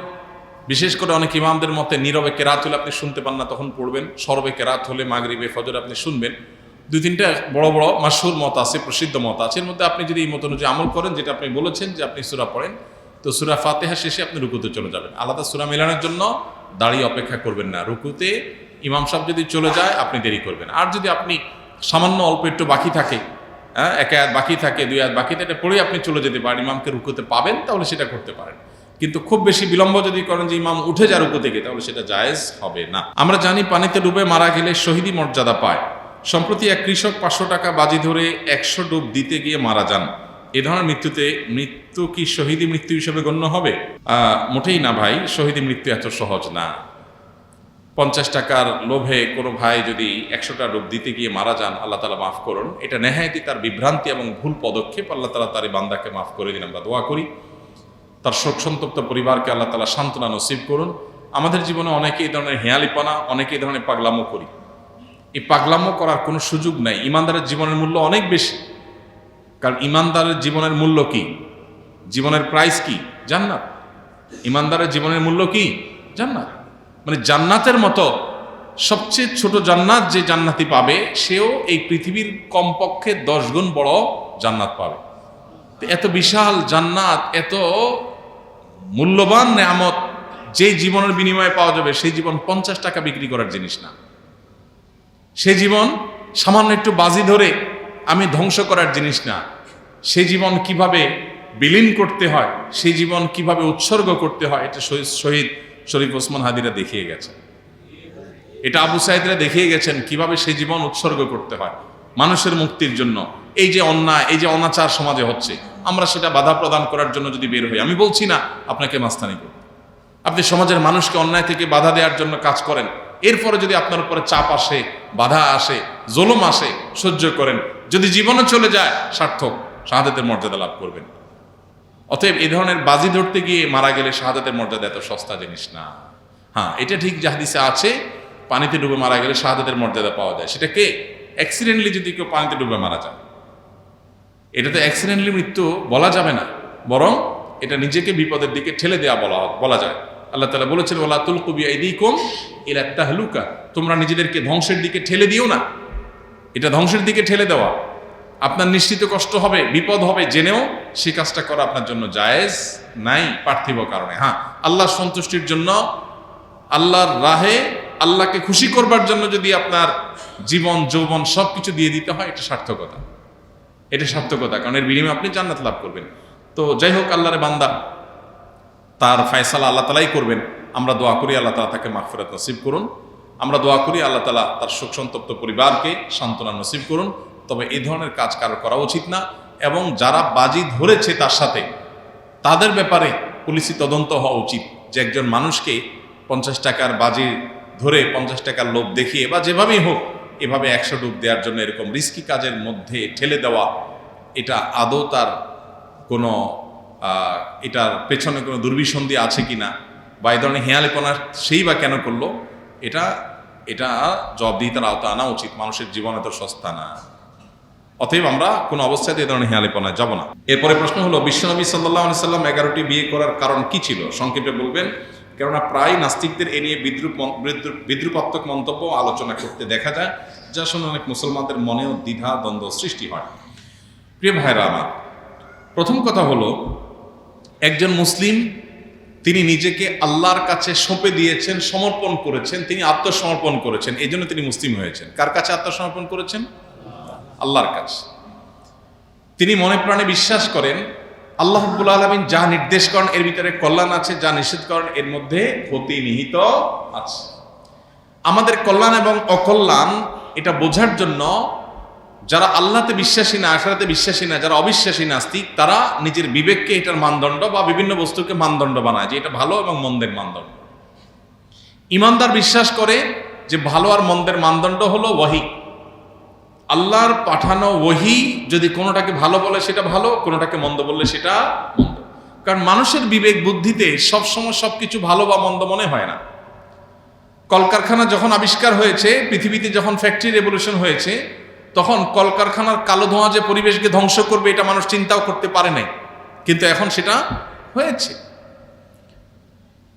বিশেষ করে অনেক ইমামদের মতে নীরবে কেরাত হলে আপনি শুনতে পান না, তখন পড়বেন। সরবে কেরাত হলে মাগরিবে, ফজর আপনি শুনবেন। দুই তিনটা বড় বড় মাশহুর মত আছে, প্রসিদ্ধ মত আছে। এর মধ্যে আপনি যদি এই মত অনুযায়ী আমল করেন, যেটা আপনি বলেছেন যে আপনি সূরা পড়েন, তো সূরা ফাতিহা শেষে আপনি রুকুতে চলে যাবেন। আলাদা সূরা মেলানোর জন্য দাঁড়িয়ে অপেক্ষা করবেন না। রুকুতে ইমাম সাহেব যদি চলে যায় আপনি দেরি করবেন। আর যদি আপনি সামান্য অল্প একটু বাকি থাকে, এক আয়াত বাকি থাকে, দুই আয়াত বাকি থাকে, পড়ে আপনি চলে যেতে পারেন, ইমামকে রুকুতে পাবেন, তাহলে সেটা করতে পারেন। কিন্তু খুব বেশি বিলম্ব যদি করেন যে ইমাম উঠে যায় রুকু থেকে, তাহলে সেটা জায়েজ হবে না। আমরা জানি পানিতে ডুবে মারা গেলে শহীদি মর্যাদা পায়। সম্প্রতি এক কৃষক 500 টাকা বাজি ধরে 100 ডুব দিতে গিয়ে মারা যান। এ ধরনের মৃত্যু কি শহীদি মৃত্যু হিসেবে গণ্য হবে? মোটেই না ভাই, শহীদি মৃত্যু এত সহজ না। 50 টাকার লোভে কোনো ভাই যদি 100টা ডুব দিতে গিয়ে মারা যান, আল্লাহ তাআলা মাফ করুন। এটা নেহায়েতই তার বিভ্রান্তি এবং ভুল পদক্ষেপ। আল্লাহ তাআলা তার এই বান্দাকে মাফ করে দিন, আমরা দোয়া করি। তার শোক সন্তপ্ত পরিবারকে আল্লাহ তাআলা সান্ত্বনা নসিব করুন। আমাদের জীবনে অনেকে এই ধরনের হেয়ালিপনা, অনেকে এই ধরনের পাগলামো করি। এই পাগলামো করার কোনো সুযোগ নাই। ইমানদারের জীবনের মূল্য অনেক বেশি। কারণ ইমানদারের জীবনের মূল্য কি? জীবনের প্রাইস কি? জান্নাত। ইমানদারের জীবনের মূল্য কি? জান্নাত। মানে জান্নাতের মতো সবচেয়ে ছোট জান্নাত যে জান্নাতি পাবে, সেও এই পৃথিবীর কমপক্ষে 10 গুণ বড় জান্নাত পাবে। এত বিশাল জান্নাত, এত মূল্যবান নেয়ামত যেই জীবনের বিনিময়ে পাওয়া যাবে, সেই জীবন 50 টাকা বিক্রি করার জিনিস না। সেই জীবন সামান্য একটু বাজি ধরে আমি ধ্বংস করার জিনিস না। সেই জীবন কিভাবে বিলীন করতে হয়, সেই জীবন কিভাবে উৎসর্গ করতে হয়, এটা শহীদ শরীফ ওসমান হাদিরা দেখিয়ে গেছেন। এটা আবু সাইদরা দেখিয়ে গেছেন কিভাবে সেই জীবন উৎসর্গ করতে হয় মানুষের মুক্তির জন্য। এই যে অন্যায়, এই যে অনাচার সমাজে হচ্ছে, আমরা সেটা বাধা প্রদান করার জন্য যদি বের হই, আমি বলছি না আপনাকে মাস্তানি করুন, আপনি সমাজের মানুষকে অন্যায় থেকে বাধা দেওয়ার জন্য কাজ করেন, এরপরে যদি আপনার উপরে চাপ আসে, বাধা আসে, জুলুম আসে, সহ্য করেন, যদি জীবনে চলে যায় সার্থক, শাহাদাতের মর্যাদা লাভ করবেন। অতএব এই ধরনের বাজি ধরতে গিয়ে মারা গেলে শাহাদাতের মর্যাদা এত সস্তা জিনিস না। হ্যাঁ, এটা ঠিক যে হাদিসে আছে পানিতে ডুবে মারা গেলে শাহাদাতের মর্যাদা পাওয়া যায়। সেটা কে? অ্যাক্সিডেন্টলি যদি কেউ পানিতে ডুবে মারা যায়, এটা তো অ্যাক্সিডেন্টলি মৃত্যু বলা যাবে না, বরং এটা নিজেকে বিপদের দিকে ঠেলে দেওয়া বলা যায়। আল্লাহ তাআলা বলেছেন, ওয়ালা তুলকু বিআইদিকুম ইলা তাহলুকা, তোমরা নিজেদেরকে ধ্বংসের দিকে ঠেলে দিও না। এটা ধ্বংসের দিকে ঠেলে দেওয়া, আপনার নিশ্চিত কষ্ট হবে, বিপদ হবে, জেনেও সেই কাজটা করা আপনার জন্য জায়েজ নাই পার্থিব কারণে। হ্যাঁ, আল্লাহর সন্তুষ্টির জন্য, আল্লাহর রাহে, আল্লাহকে খুশি করবার জন্য যদি আপনার জীবন যৌবন সবকিছু দিয়ে দিতে হয়, এটা সার্থকতা। এটা সার্থকতা, কারণ এর বিনিময়ে আপনি জান্নাত লাভ করবেন। তো যাই হোক, আল্লাহর বান্দা, তার ফয়সালা আল্লাহ তাআলাই করবেন। আমরা দোয়া করি আল্লাহ তাআলা তাকে মাগফিরাত নসিব করুন। আমরা দোয়া করি আল্লাহ তাআলা তার শোক সন্তপ্ত পরিবারকে সান্ত্বনা নসিব করুন। তবে এই ধরনের কাজ কারো করা উচিত না, এবং যারা বাজি ধরেছে তার সাথে, তাদের ব্যাপারে পুলিশি তদন্ত হওয়া উচিত। যে একজন মানুষকে 50 টাকার বাজি ধরে 50 টাকার লোভ দেখিয়ে বা যেভাবেই হোক এভাবে 100 ডুব দেওয়ার জন্য এরকম রিস্কি কাজের মধ্যে ঠেলে দেওয়া, এটা আদৌ তার কোনো এটার পেছনে কোনো দুর্বিসন্ধি আছে কিনা, বা এই ধরনের হেয়ালিপনা সেই বা কেন করলো, এটা জবাবদিহিতার আওতা আনা উচিত। মানুষের জীবন এত সস্তা না। অতএব আমরা কোনো অবস্থাতে এই ধরনের হেয়ালিপনায় যাব না। এরপরে প্রশ্ন হলো, বিশ্বনবী সাল্লাল্লাহু আলাইহি সাল্লাম 11টি বিয়ে করার কারণ কি ছিল? সংক্ষেপে বলবেন, কেননা প্রায় নাস্তিকদের এ নিয়ে বিদ্রুপাত্মক মন্তব্য আলোচনা করতে দেখা যায়, যা শুনে অনেক মুসলমানদের মনেও দ্বিধা দ্বন্দ্ব সৃষ্টি হয়। প্রিয় ভাইরা আমার, প্রথম কথা হলো, একজন মুসলিম তিনি নিজেকে আল্লাহর কাছে সঁপে দিয়েছেন, সমর্পণ করেছেন, তিনি আত্মসমর্পণ করেছেন, এই জন্য তিনি মুসলিম হয়েছেন। কার কাছে আত্মসমর্পণ করেছেন? আল্লাহর কাছে। তিনি মনে প্রাণে বিশ্বাস করেন আল্লাহ রাব্বুল আলামিন যা নির্দেশ করেন এর ভিতরে কল্যাণ আছে, যা নিষেধ করেন এর মধ্যে ক্ষতি নিহিত আছে। আমাদের কল্যাণ এবং অকল্যাণ এটা বোঝার জন্য যারা আল্লাহতে বিশ্বাসী না, আখিরাতে বিশ্বাসী না, যারা অবিশ্বাসী নাস্তিক, তারা নিজের বিবেককে এটার মানদণ্ড বা বিভিন্ন বস্তুকে মানদণ্ড বানায় যে এটা ভালো এবং মন্দের মানদণ্ড। ঈমানদার বিশ্বাস করে যে ভালো আর মন্দের মানদণ্ড হলো ওয়াহি। আল্লাহর পাঠানো ওয়াহি যদি কোনোটাকে ভালো বলে সেটা ভালো, কোনোটাকে মন্দ বললে সেটা মন্দ। কারণ মানুষের বিবেক বুদ্ধিতে সবসময় সবকিছু ভালো বা মন্দ মনে হয় না। কলকারখানা যখন আবিষ্কার হয়েছে, পৃথিবীতে যখন ফ্যাক্টরি রেভলিউশন হয়েছে, তখন কলকারখানার কালো ধোঁয়া যে পরিবেশকে ধ্বংস করবে এটা মানুষ চিন্তাও করতে পারে নাই, কিন্তু এখন সেটা হয়েছে।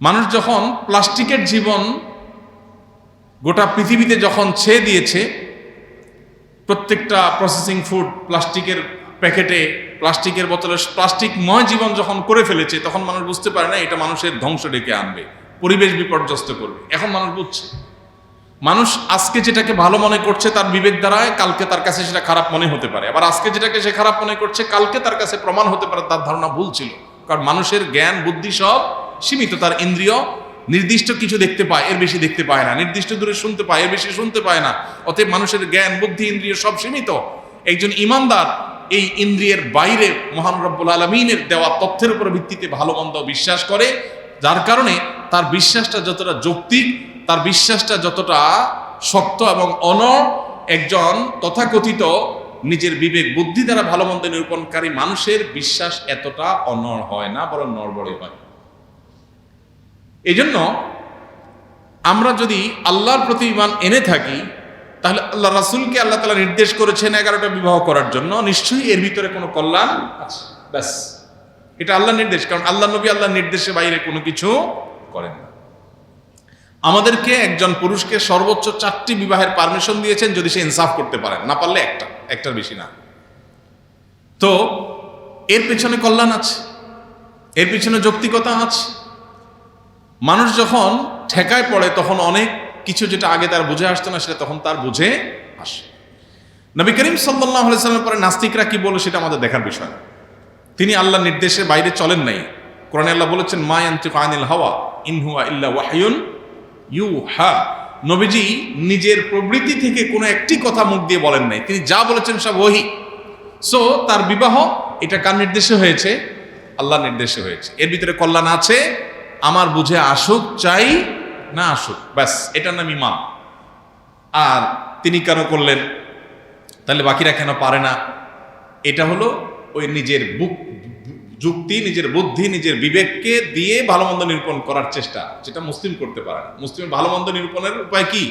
মানুষ যখন প্লাস্টিকের জীবন গোটা পৃথিবীতে যখন ছেয়ে দিয়েছে, প্রত্যেকটা প্রসেসিং ফুড প্লাস্টিকের প্যাকেটে, প্লাস্টিকের বোতলে, প্লাস্টিকময় জীবন যখন করে ফেলেছে, তখন মানুষ বুঝতে পারে না এটা মানুষের ধ্বংস ডেকে আনবে, পরিবেশ বিপর্যস্ত করবে। এখন মানুষ বুঝছে। মানুষ আজকে যেটাকে ভালো মনে করছে তার বিবেক দ্বারায়, কালকে তার কাছে সেটা খারাপ মনে হতে পারে। আবার আজকে যেটাকে সে খারাপ মনে করছে, কালকে তার কাছে প্রমাণ হতে পারে তার ধারণা ভুল ছিল। কারণ মানুষের জ্ঞান বুদ্ধি সব সীমিত। তার ইন্দ্রিয় নির্দিষ্ট কিছু দেখতে পায়, এর বেশি দেখতে পায় না। নির্দিষ্ট দূরে শুনতে পায়, এর বেশি শুনতে পায় না। অতএব মানুষের জ্ঞান বুদ্ধি ইন্দ্রিয় সব সীমিত। একজন ঈমানদার এই ইন্দ্রিয়ের বাইরে মহান রব্বুল আলামিনের দেওয়া তথ্যের উপর ভিত্তিতে ভালো মন্দ বিশ্বাস করে, যার কারণে তার বিশ্বাসটা যতটা যৌক্তিক, তার বিশ্বাসটা যতটা শক্ত এবং অনড়, একজন তথাকথিত নিজের বিবেক বুদ্ধি দ্বারা ভালো মন্দ নিরূপণকারী মানুষের বিশ্বাস এতটা অনড় হয় না, বরং নড়বড়ে হয়। এই জন্য আমরা যদি আল্লাহর প্রতি ঈমান এনে থাকি, তাহলে আল্লাহ রাসূলকে আল্লাহ তাআলা নির্দেশ করেছেন 11টা বিবাহ করার জন্য, নিশ্চয়ই এর ভিতরে কোনো কল্যাণ আছে। ব্যাস, এটা আল্লাহর নির্দেশ। কারণ আল্লাহ নবী আল্লাহর নির্দেশের বাইরে কোনো কিছু করেন না। আমাদেরকে একজন পুরুষকে সর্বোচ্চ 4টি বিবাহের পারমিশন দিয়েছেন, যদি সে ইনসাফ করতে পারে, না পারলে একটার বেশি না। তো এর পেছনে কল্যাণ আছে, এর পেছনে যৌক্তিকতা আছে। মানুষ যখন ঠেকায় পড়ে, তখন অনেক কিছু যেটা আগে তার বুঝে আসতো না, সেটা তখন তার বুঝে আসে। নবী করিম সাল্লাল্লাহু আলাইহি ওয়াসাল্লামের পরে নাস্তিকরা কি বলে সেটা আমাদের দেখার বিষয় না। তিনি আল্লাহর নির্দেশের বাইরে চলেন নাই। কোরআনে আল্লাহ বলেছেন, মা ইয়ানতিকু আনিল হাওয়া ইন হুয়া ইল্লা ওয়াহয়ুন ইউহা। নবীজি নিজের প্রবৃত্তি থেকে কোনো একটি কথা মুখ দিয়ে বলেন নাই, তিনি যা বলেছেন সব ওহী। সো তার বিবাহ এটা কার নির্দেশে হয়েছে? আল্লাহর নির্দেশে হয়েছে। এর ভিতরে কল্যাণ আছে। আমার বুঝে আসুক চাই না আসুক, ব্যাস, এটার নাম ঈমান। আর তিনি কেন করলেন, তাহলে বাকিরা কেন পারে না? এটা হলো ওই নিজের যুক্তি, নিজের বুদ্ধি, নিজের বিবেককে দিয়ে ভালো মন্দ নিরূপণ করার চেষ্টা, যেটা মুসলিম করতে পারে না। মুসলিমের ভালো মন্দ নিরূপণের উপায় কি?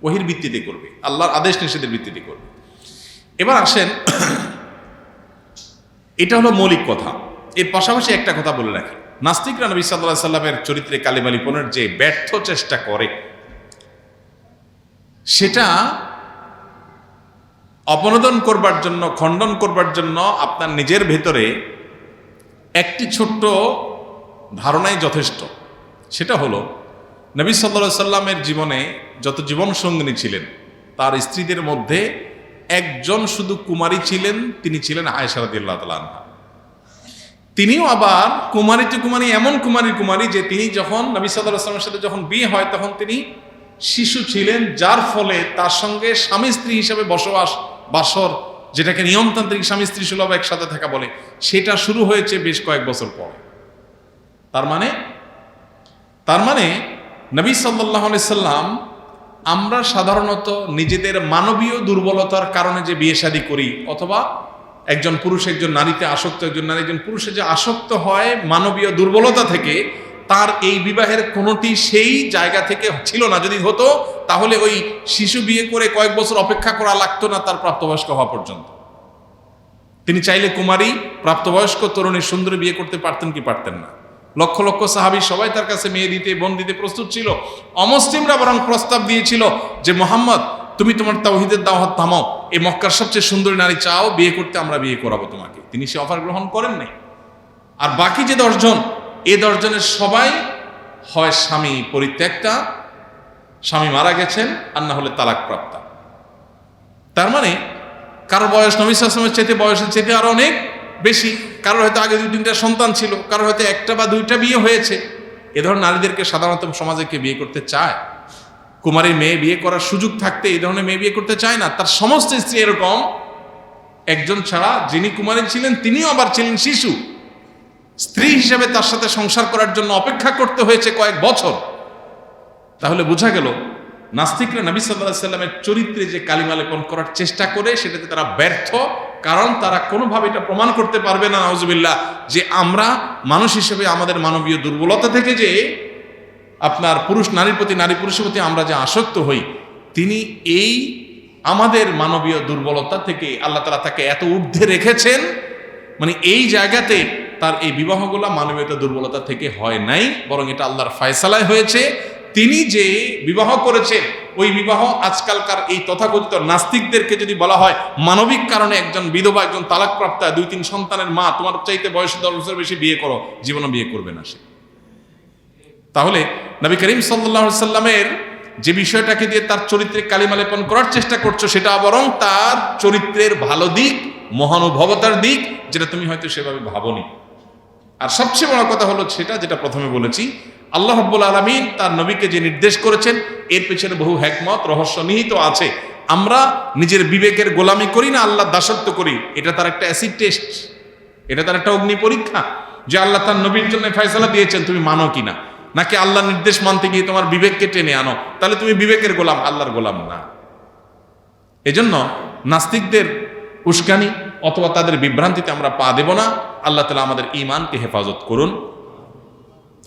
ওহির ভিত্তিতে করবে, আল্লাহর আদেশ নিষেধের ভিত্তিতে করবে। এবার আসেন, এটা হলো মৌলিক কথা। এর পাশাপাশি একটা কথা বলে রাখি, নাস্তিকরা নবী সাল্লাল্লাহু আলাইহি সাল্লামের চরিত্রে কালিমা লিপনের যে ব্যর্থ চেষ্টা করে, সেটা অপনোদন করবার জন্য, খণ্ডন করবার জন্য আপনার নিজের ভেতরে একটি ছোট্ট ধারণাই যথেষ্ট। সেটা হলো, নবী সাল্লাল্লাহু আলাইহি সাল্লামের জীবনে যত জীবন সঙ্গিনী ছিলেন, তার স্ত্রীদের মধ্যে একজন শুধু কুমারী ছিলেন, তিনি ছিলেন আয়েশা রাদিয়াল্লাহু তাআলা আনহা। তিনিও আবার কুমারী, এমন কুমারী যে তিনি যখন নবী সাল্লাল্লাহু আলাইহি ওয়াসাল্লামের সাথে যখন বিয়ে হয়, তখন তিনি শিশু ছিলেন, যার ফলে তার সঙ্গে স্বামী স্ত্রী হিসেবে বাসর, যেটাকে নিয়মতান্ত্রিক স্বামী স্ত্রী সুলভ একসাথে থাকা বলে, সেটা শুরু হয়েছে বেশ কয়েক বছর পরে। তার মানে নবী সাল্লাল্লাহু আলাইহি সাল্লাম, আমরা সাধারণত নিজেদের মানবীয় দুর্বলতার কারণে যে বিয়ে শাদী করি, অথবা একজন পুরুষ একজন নারীতে আসক্ত, একজন নারী একজন পুরুষে যে আসক্ত হয় মানবীয় দুর্বলতা থেকে, তার এই বিবাহের কোনোটি সেই জায়গা থেকে ছিল না। যদি হতো তাহলে ওই শিশু বিয়ে করে কয়েক বছর অপেক্ষা করা লাগতো না তার প্রাপ্তবয়স্ক হওয়া পর্যন্ত। তিনি চাইলে কুমারী প্রাপ্তবয়স্ক তরুণী সুন্দরী বিয়ে করতে পারতেন কি পারতেন না? লক্ষ লক্ষ সাহাবী সবাই তার কাছে মেয়ে দিতে, বোন দিতে প্রস্তুত ছিল। অমুসলিমরা বরং প্রস্তাব দিয়েছিল যে, মোহাম্মদ, তুমি তোমার তাওহীদের দাওয়াত থামাও, এই মক্কার সবচেয়ে সুন্দরী নারী চাও বিয়ে করতে, আমরা বিয়ে করাবো তোমাকে। তিনি সে অফার গ্রহণ করেন নাই। আর বাকি যে 10 জন, এই 10 জনের সবাই হয় স্বামী পরিত্যক্তা, স্বামী মারা গেছেন, আর না হলে তালাক প্রাপ্তা। তার মানে কারো বয়স নবী সাল্লাল্লাহু আলাইহি ওয়াসাল্লামের চাইতে, বয়সের চাইতে আরো অনেক বেশি। কারোর হয়তো আগে 2-3টা সন্তান ছিল, কারোর হয়তো 1টা বা 2টা বিয়ে হয়েছে। এ ধরনের নারীদেরকে সাধারণত সমাজে কে বিয়ে করতে চায়? কুমারী মেয়ে বিয়ে করার সুযোগ থাকতে এই ধরনের মেয়ে বিয়ে করতে চায় না। তার সমস্ত স্ত্রী এরকম, একজন ছাড়া, যিনি কুমারী ছিলেন তিনিও আবার ছিলেন শিশু। স্ত্রী হিসেবে তার সাথে সংসার করার জন্য অপেক্ষা করতে হয়েছে কয়েক বছর। তাহলে বোঝা গেল, নাস্তিকরা নবী সাল্লাল্লাহু আলাইহি সাল্লামের চরিত্রে যে কালিমা লেপন করার চেষ্টা করে, সেটাতে তারা ব্যর্থ। কারণ তারা কোনোভাবে এটা প্রমাণ করতে পারবে না, নাউজুবিল্লাহ, যে আমরা মানুষ হিসেবে আমাদের মানবীয় দুর্বলতা থেকে যে আপনার পুরুষ নারীর প্রতি, নারী পুরুষের প্রতি আমরা যে আসক্ত হই, তিনি এই আমাদের মানবীয় দুর্বলতা থেকে আল্লাহ তাআলা তাকে এত ঊর্ধ্বে রেখেছেন। মানে এই জায়গাতে তার এই বিবাহগুলো মানবীয় দুর্বলতা থেকে হয় নাই, বরং এটা আল্লাহর ফয়সালায় হয়েছে। তিনি যে বিবাহ করেছেন, ওই বিবাহ আজকালকার এই তথাকথিত নাস্তিকদেরকে যদি বলা হয় মানবিক কারণে একজন বিধবা, একজন তালাকপ্রাপ্তা, 2-3 সন্তানের মা তোমার চাইতে বয়সে 10 বছর বেশি বিয়ে করো, জীবনে বিয়ে করবে না সে। তাহলে নবী করিম সাল্লাল্লাহু আলাইহি সাল্লামের যে বিষয়টাকে দিয়ে তার চরিত্রে কালিমা লেপন করার চেষ্টা করছো, সেটা বরং তার চরিত্রের ভালো দিক, মহানুভবতার দিক, যেটা তুমি হয়তো সেভাবে ভাবনি। আর সবচেয়ে বড় কথা হলো সেটা যেটা প্রথমে বলেছি, আল্লাহ রাব্বুল আলামিন তার নবীকে যে নির্দেশ করেছেন এর পেছনে বহু হিকমত, রহস্য নিহিত আছে। আমরা নিজের বিবেকের গোলামি করি না, আল্লাহর দাসত্ব করি। এটা তার একটা অ্যাসিড টেস্ট, এটা তার একটা অগ্নি পরীক্ষা, যে আল্লাহ তার নবীর জন্য ফয়সালা দিয়েছেন, তুমি মানো কিনা। নাকি আল্লাহর নির্দেশ মানতে গিয়ে তোমার বিবেককে টেনে আনো, তাহলে তুমি বিবেকের গোলাম, আল্লাহর গোলাম না। এজন্য নাস্তিকদের উস্কানি অথবা তাদের বিভ্রান্তিতে আমরা পা দেব না। আল্লাহ তাআলা আমাদের ঈমানকে হেফাজত করুন।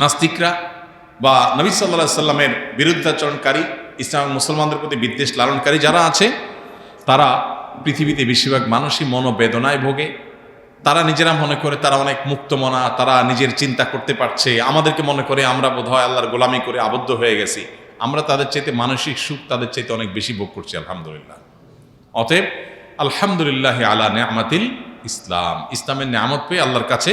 নাস্তিকরা বা নবী সাল্লাল্লাহু আলাইহি সাল্লামের বিরুদ্ধাচরণকারী, ইসলাম মুসলমানদের প্রতি বিদ্বেষ লালনকারী যারা আছে, তারা পৃথিবীতে বেশিরভাগ মানুষই মনোবেদনায় ভোগে। তারা নিজেরা মনে করে তারা অনেক মুক্তমনা, তারা নিজের চিন্তা করতে পারছে। আমাদেরকে মনে করে আমরা বোধহয় আল্লাহর গোলামি করে আবদ্ধ হয়ে গেছি। আমরা তাদের চাইতে মানসিক সুখ তাদের চাইতে অনেক বেশি ভোগ করছি, আলহামদুলিল্লাহ। অতএব আলহামদুলিল্লাহ আলা নিয়ামাতিল ইসলাম, ইসলামের নিয়ামত পেয়ে আল্লাহর কাছে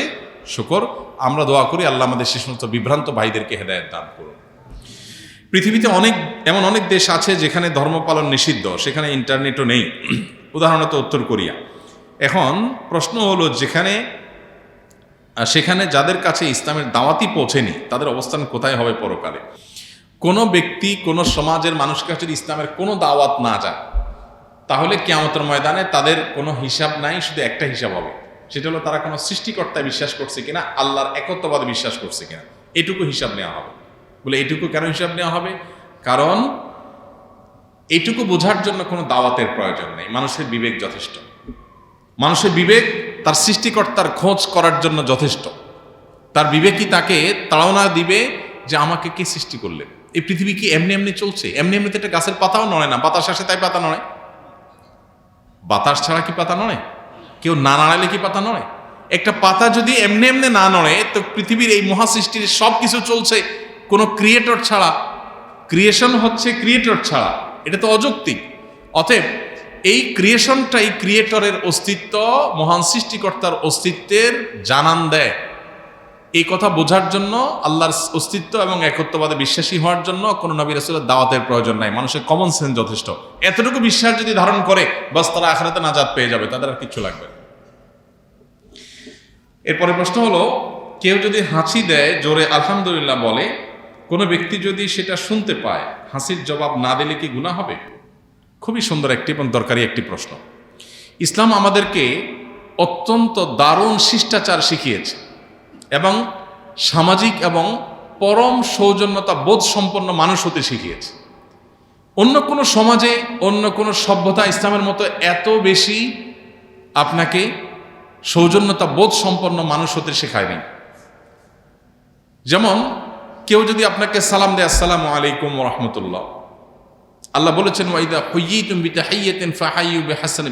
শুকর। আমরা দোয়া করি আল্লাহ আমাদের সে সমস্ত বিভ্রান্ত ভাইদেরকে হেদায়েত দান করুন। পৃথিবীতে এমন অনেক দেশ আছে যেখানে ধর্ম পালন নিষিদ্ধ, সেখানে ইন্টারনেটও নেই। উদাহরণত উত্তর কোরিয়া। এখন প্রশ্ন হলো, সেখানে যাদের কাছে ইসলামের দাওয়াতই পৌঁছেনি তাদের অবস্থান কোথায় হবে পরকালে? কোনো ব্যক্তি, কোনো সমাজের মানুষের কাছে যদি ইসলামের কোনো দাওয়াত না যায়, তাহলে কিয়ামতের ময়দানে তাদের কোনো হিসাব নাই, শুধু একটা হিসাব হবে। সেটা হলো তারা কোনো সৃষ্টিকর্তায় বিশ্বাস করছে কিনা, আল্লাহর একত্ববাদে বিশ্বাস করছে কিনা, এটুকু হিসাব নেওয়া হবে। বলে এটুকু কেন হিসাব নেওয়া হবে? কারণ এইটুকু বোঝার জন্য কোনো দাওয়াতের প্রয়োজন নেই। মানুষের বিবেক যথেষ্ট। মানুষের বিবেক তার সৃষ্টিকর্তার খোঁজ করার জন্য যথেষ্ট। তার বিবেকই তাকে তাড়না দিবে যে আমাকে কে সৃষ্টি করলেন। এই পৃথিবী কি এমনি এমনি চলছে? এমনি এমনিতে একটা গাছের পাতাও নড়ে না, বাতাস আসে তাই পাতা নড়ে। বাতাস ছাড়া কি পাতা নড়ে? কেউ না নাড়ালে কি পাতা নড়ে? একটা পাতা যদি এমনি এমনি না নড়ে, তো পৃথিবীর এই মহাসৃষ্টির সব কিছু চলছে কোনো ক্রিয়েটর ছাড়া। ক্রিয়েশন হচ্ছে ক্রিয়েটর ছাড়া, এটা তো অযৌক্তিক। অতএব এই ক্রিয়েশনটাই ক্রিয়েটরের অস্তিত্ব, মহান সৃষ্টিকর্তার অস্তিত্বের জানান দেয়। এই কথা বোঝার জন্য, আল্লাহর অস্তিত্ব এবং একত্ববাদে বিশ্বাসী হওয়ার জন্য কোনো নবী রাসূলের দাওয়াতের প্রয়োজন নাই। মানুষের কমন সেন্স যথেষ্ট। এতটুকু বিশ্বাস যদি ধারণ করে, বাস তারা আখিরাতে নাজাত পেয়ে যাবে, তাদের আর কিচ্ছু লাগবে না। এরপরে প্রশ্ন হলো, কেউ যদি হাসি দেয়, জোরে আলহামদুলিল্লাহ বলে, কোনো ব্যক্তি যদি সেটা শুনতে পায়, হাসির জবাব না দিলে কি গুনাহ হবে? খুবই সুন্দর একটি এবং দরকারি একটি প্রশ্ন। ইসলাম আমাদেরকে অত্যন্ত দারুণ শিষ্টাচার শিখিয়েছে এবং সামাজিক এবং পরম সৌজন্যতা বোধ সম্পন্ন মানুষ হতে শিখিয়েছে। অন্য কোনো সমাজে, অন্য কোনো সভ্যতা ইসলামের মতো এত বেশি আপনাকে সৌজন্যতা বোধ সম্পন্ন মানুষ হতে শেখায়নি। যেমন কেউ যদি আপনাকে সালাম দেয়, আসসালামু আলাইকুম ওয়া রাহমাতুল্লাহ, আল্লাহ বলেছেন ওয়াইদা হুইয়িতুম বিতাহিয়াতিন ফাহাইয়ু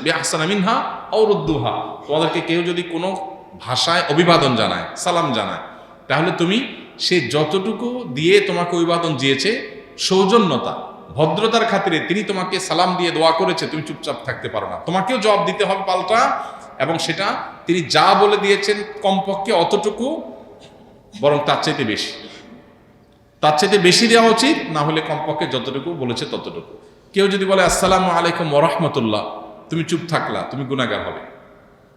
বিআহসানা মিনহা আও রুদ্দুহা। তোমাদেরকে কেউ যদি কোনো ভাষায় অভিবাদন জানায়, সালাম জানায়, তাহলে তুমি সে যতটুকু দিয়ে তোমাকে অভিবাদন দিয়েছে, সৌজন্যতা, ভদ্রতার খাতিরে তিনি তোমাকে সালাম দিয়ে দোয়া করেছে, তুমি চুপচাপ থাকতে পারো না, তোমাকেও জবাব দিতে হবে পাল্টা। এবং সেটা তিনি যা বলে দিয়েছেন কমপক্ষে অতটুকু, বরং তার চাইতে বেশি, তার চাইতে বেশি দেওয়া উচিত, না হলে কমপক্ষে যতটুকু বলেছে ততটুকু। কেউ যদি বলে আসসালামু আলাইকুম ওয়া রাহমাতুল্লাহ, তুমি চুপ থাকলা, তুমি গুনাহগার হবে।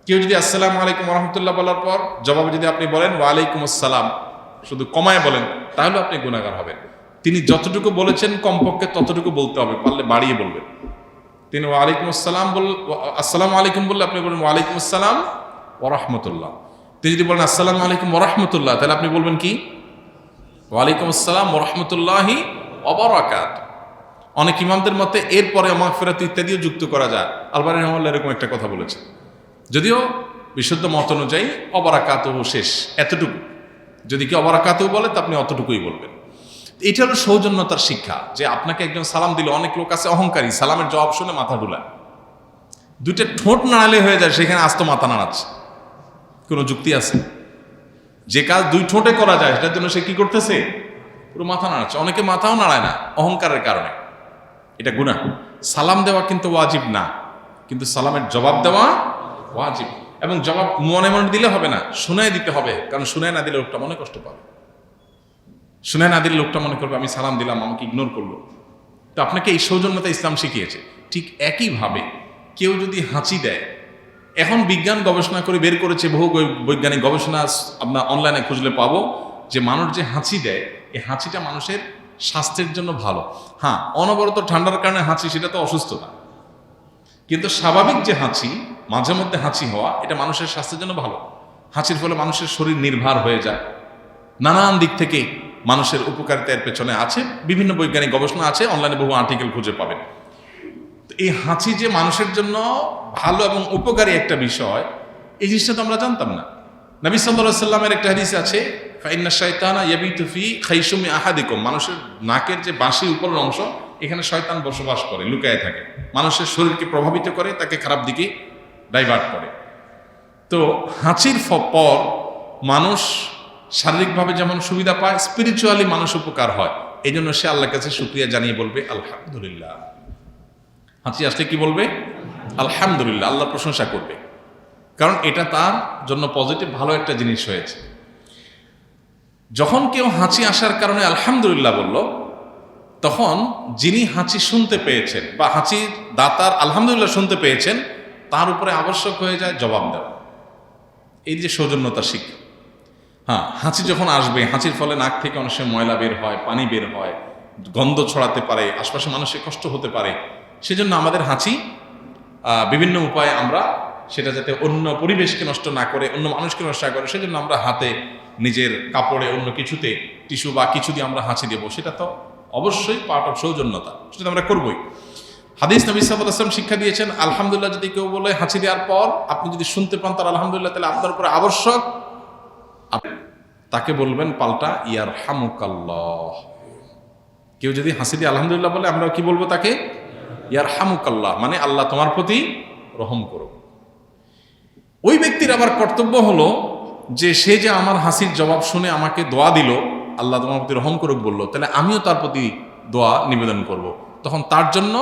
কেউ যদি আসসালামু আলাইকুম ওয়া রাহমাতুল্লাহ বলার পর জবাবে যদি আপনি বলেন ওয়া আলাইকুম আসসালাম, শুধু কমায় বলেন, তাহলে আপনি গুনাহগার হবেন। তিনি যতটুকু বলেছেন কমপক্ষে ততটুকু বলতে হবে, পারলে বাড়িয়ে বলবেন। তিনি ওয়া আলাইকুম আসসালাম আসসালামু আলাইকুম বললে আপনি বলবেন ওয়া আলাইকুম আসসালাম ওয়া রাহমাতুল্লাহ। তিনি যদি বলেন আসসালামু আলাইকুম ওয়া রাহমাতুল্লাহ, তাহলে আপনি বলবেন কি? ওয়া আলাইকুম আসসালাম ওয়া রাহমাতুল্লাহি ওয়া বারাকাতুহু। অনেক ইমামদের মতে এরপরে মাগফিরাত ইত্যাদিও যুক্ত করা যায়। আলবানী রাহিমাহুল্লাহ এরকম একটা কথা বলেছে, যদিও বিশুদ্ধ মত অনুযায়ী ওয়া বারাকাতুহু শেষ, এতটুকু। যদি কেউ ওয়া বারাকাতুহু বলে তা আপনি অতটুকুই বলবেন। এটা হলো সৌজন্যতার শিক্ষা, যে আপনাকে একজন সালাম দিল, অনেক লোক আছে অহংকারী, সালামের জবাব শুনে মাথা ডুলায়, দুইটা ঠোঁট নাড়ালে হয়ে যায়, সেখানে আস্ত মাথা নাড়াচ্ছে। কোনো যুক্তি আছে? যে কাজ দুই ঠোঁটে করা যায় সেটার জন্য সে কি করতেছে? পুরো মাথা নাড়াচ্ছে। অনেকে মাথাও নাড়ায় না অহংকারের কারণে। এটা গুনাহ। সালাম দেওয়া কিন্তু ওয়াজিব না, কিন্তু সালামের জবাব দেওয়া ওয়াজিব। এবং জবাব মনে মনে দিলে হবে না, শুনায় দিতে হবে, কারণ শুনায় না দিলে লোকটা মনে কষ্ট পাবে। শুনায় না দিলে লোকটা মনে করবে আমি সালাম দিলাম, আমাকে ইগনোর করলো। তো আপনাকে এই সৌজন্যতা ইসলাম শিখিয়েছে। ঠিক একইভাবে কেউ যদি হাঁচি দেয়, এখন বিজ্ঞান গবেষণা করে বের করেছে, বহু বৈজ্ঞানিক গবেষণা আপনার অনলাইনে খুঁজলে পাবো, যে মানুষ যে হাঁচি দেয়, এই হাঁচিটা মানুষের স্বাস্থ্যের জন্য ভালো। হ্যাঁ, অনবরত ঠান্ডার কারণে হাঁচি, সেটা তো অসুস্থতা, কিন্তু স্বাভাবিক যে হাঁচি, মাঝে মধ্যে হাঁচি হওয়া, এটা মানুষের স্বাস্থ্যের জন্য ভালো। হাঁচির ফলে মানুষের শরীর নির্ভর হয়ে যায়, নানান দিক থেকে মানুষের উপকারিতার পেছনে আছে, বিভিন্ন বৈজ্ঞানিক গবেষণা আছে, অনলাইনে বহু আর্টিকেল খুঁজে পাবেন। এই হাঁচি যে মানুষের জন্য ভালো এবং উপকারী একটা বিষয়, এই জিনিসটা তো আমরা জানতাম না। নবী সাল্লাল্লাহু আলাইহি সাল্লামের একটা হাদিস আছে, ফাইন্না শাইতানা ইয়াবিতু ফি খাইশুমি আহাদিকুম, মানুষের নাকের যে বাঁশির উপরের অংশ, এখানে শয়তান বসবাস করে, লুকায় থাকে, মানুষের শরীরকে প্রভাবিত করে, তাকে খারাপ দিকে ডাইভার্ট করে। তো হাঁচির পর মানুষ শারীরিকভাবে যেমন সুবিধা পায়, স্পিরিচুয়ালি মানুষ উপকার হয়। এই জন্য সে আল্লাহর কাছে শুকরিয়া জানিয়ে বলবে আলহামদুলিল্লাহ। হাঁচি আসলে কি বলবে? আলহামদুলিল্লাহ, আল্লাহর প্রশংসা করবে, কারণ এটা তার জন্য পজিটিভ, ভালো একটা জিনিস হয়েছে। যখন কেউ হাঁচি আসার কারণে আলহামদুলিল্লাহ বলল, তখন যিনি হাঁচি শুনতে পেয়েছেন বা হাঁচির দাতার আলহামদুলিল্লাহ শুনতে পেয়েছেন, তার উপরে আবশ্যক হয়ে যায় জবাব দেওয়া। এই যে সৌজন্যতা শিক্ষা। হ্যাঁ, হাঁচি যখন আসবে, হাঁচির ফলে নাক থেকে অনেক সময় ময়লা বের হয়, পানি বের হয়, গন্ধ ছড়াতে পারে, আশপাশে মানুষের কষ্ট হতে পারে। সেজন্য আমাদের হাঁচি বিভিন্ন উপায়ে আমরা সেটা যাতে অন্য পরিবেশকে নষ্ট না করে, অন্য মানুষকে নষ্ট না করে, সেজন্য আমরা হাতে, নিজের কাপড়ে, অন্য কিছুতে, টিস্যু বা কিছু দিয়ে আমরা হাঁচি দেবো। সেটা তো অবশ্যই পার্ট অফ সৌজন্যতা, সেটা আমরা করবই। হাদিস নবী সাল্লাল্লাহু আলাইহি ওয়াসাল্লাম শিক্ষা দিয়েছেন, আলহামদুলিল্লাহ যদি কেউ বলে হাঁচি দেওয়ার পর, আপনি যদি শুনতে পান তার আলহামদুলিল্লাহ, তাহলে আপনার উপরে আবশ্যক তাকে বলবেন পাল্টা ইয়ারহামুকাল্লাহ। কেউ যদি হাসি দিয়ে আলহামদুলিল্লাহ বলে, আমরা কি বলবো তাকে? ইয়ারহামুকাল্লাহ, মানে আল্লাহ তোমার প্রতি রহম করো। ওই ব্যক্তির আবার কর্তব্য হলো যে সে যে আমার হাসির জবাব শুনে আমাকে দোয়া দিল, আল্লাহ তোমার প্রতি রহম করুক বললো, তাহলে আমিও তার প্রতি দোয়া নিবেদন করব। তখন তার জন্য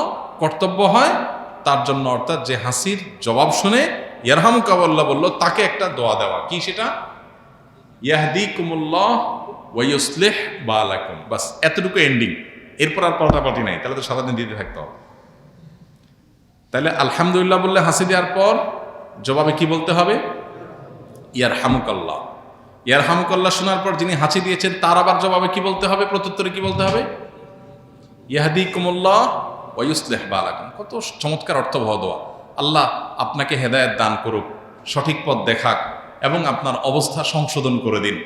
কর্তব্য হয়, তার জন্য অর্থাৎ যে হাসির জবাব শুনে ইয়ারহামুকাল্লাহ বললো, তাকে একটা দোয়া দেওয়া। কি সেটা? ইয়াহদিকুমুল্লাহ ওয়া ইউসলিহ বালাকুম। বাস এতটুকু এন্ডিং, এরপর আর পাল্টাপাল্টি নাই, তাহলে তো সারাদিন দিতে থাকতে হবে। তাহলে আলহামদুলিল্লাহ বললে হাসি দেওয়ার পর জবাবে কি বলতে হবে? ইয়ারহামুকাল্লাহ। ইয়ারহামুকাল্লাহ শোনার পর যিনি হাসি দিয়েছেন তার আবার জবাবে কি বলতে হবে? প্রত্যুত্তরে কি বলতে হবে? ইয়াহদিকুমুল্লাহ ওয়া ইউসলিহ বালাকুম। কত চমৎকার অর্থবহ দোয়া। আল্লাহ আপনাকে হেদায়েত দান করুক, সঠিক পথ দেখাক, এবং আপনার অবস্থা সংশোধন করে দিন,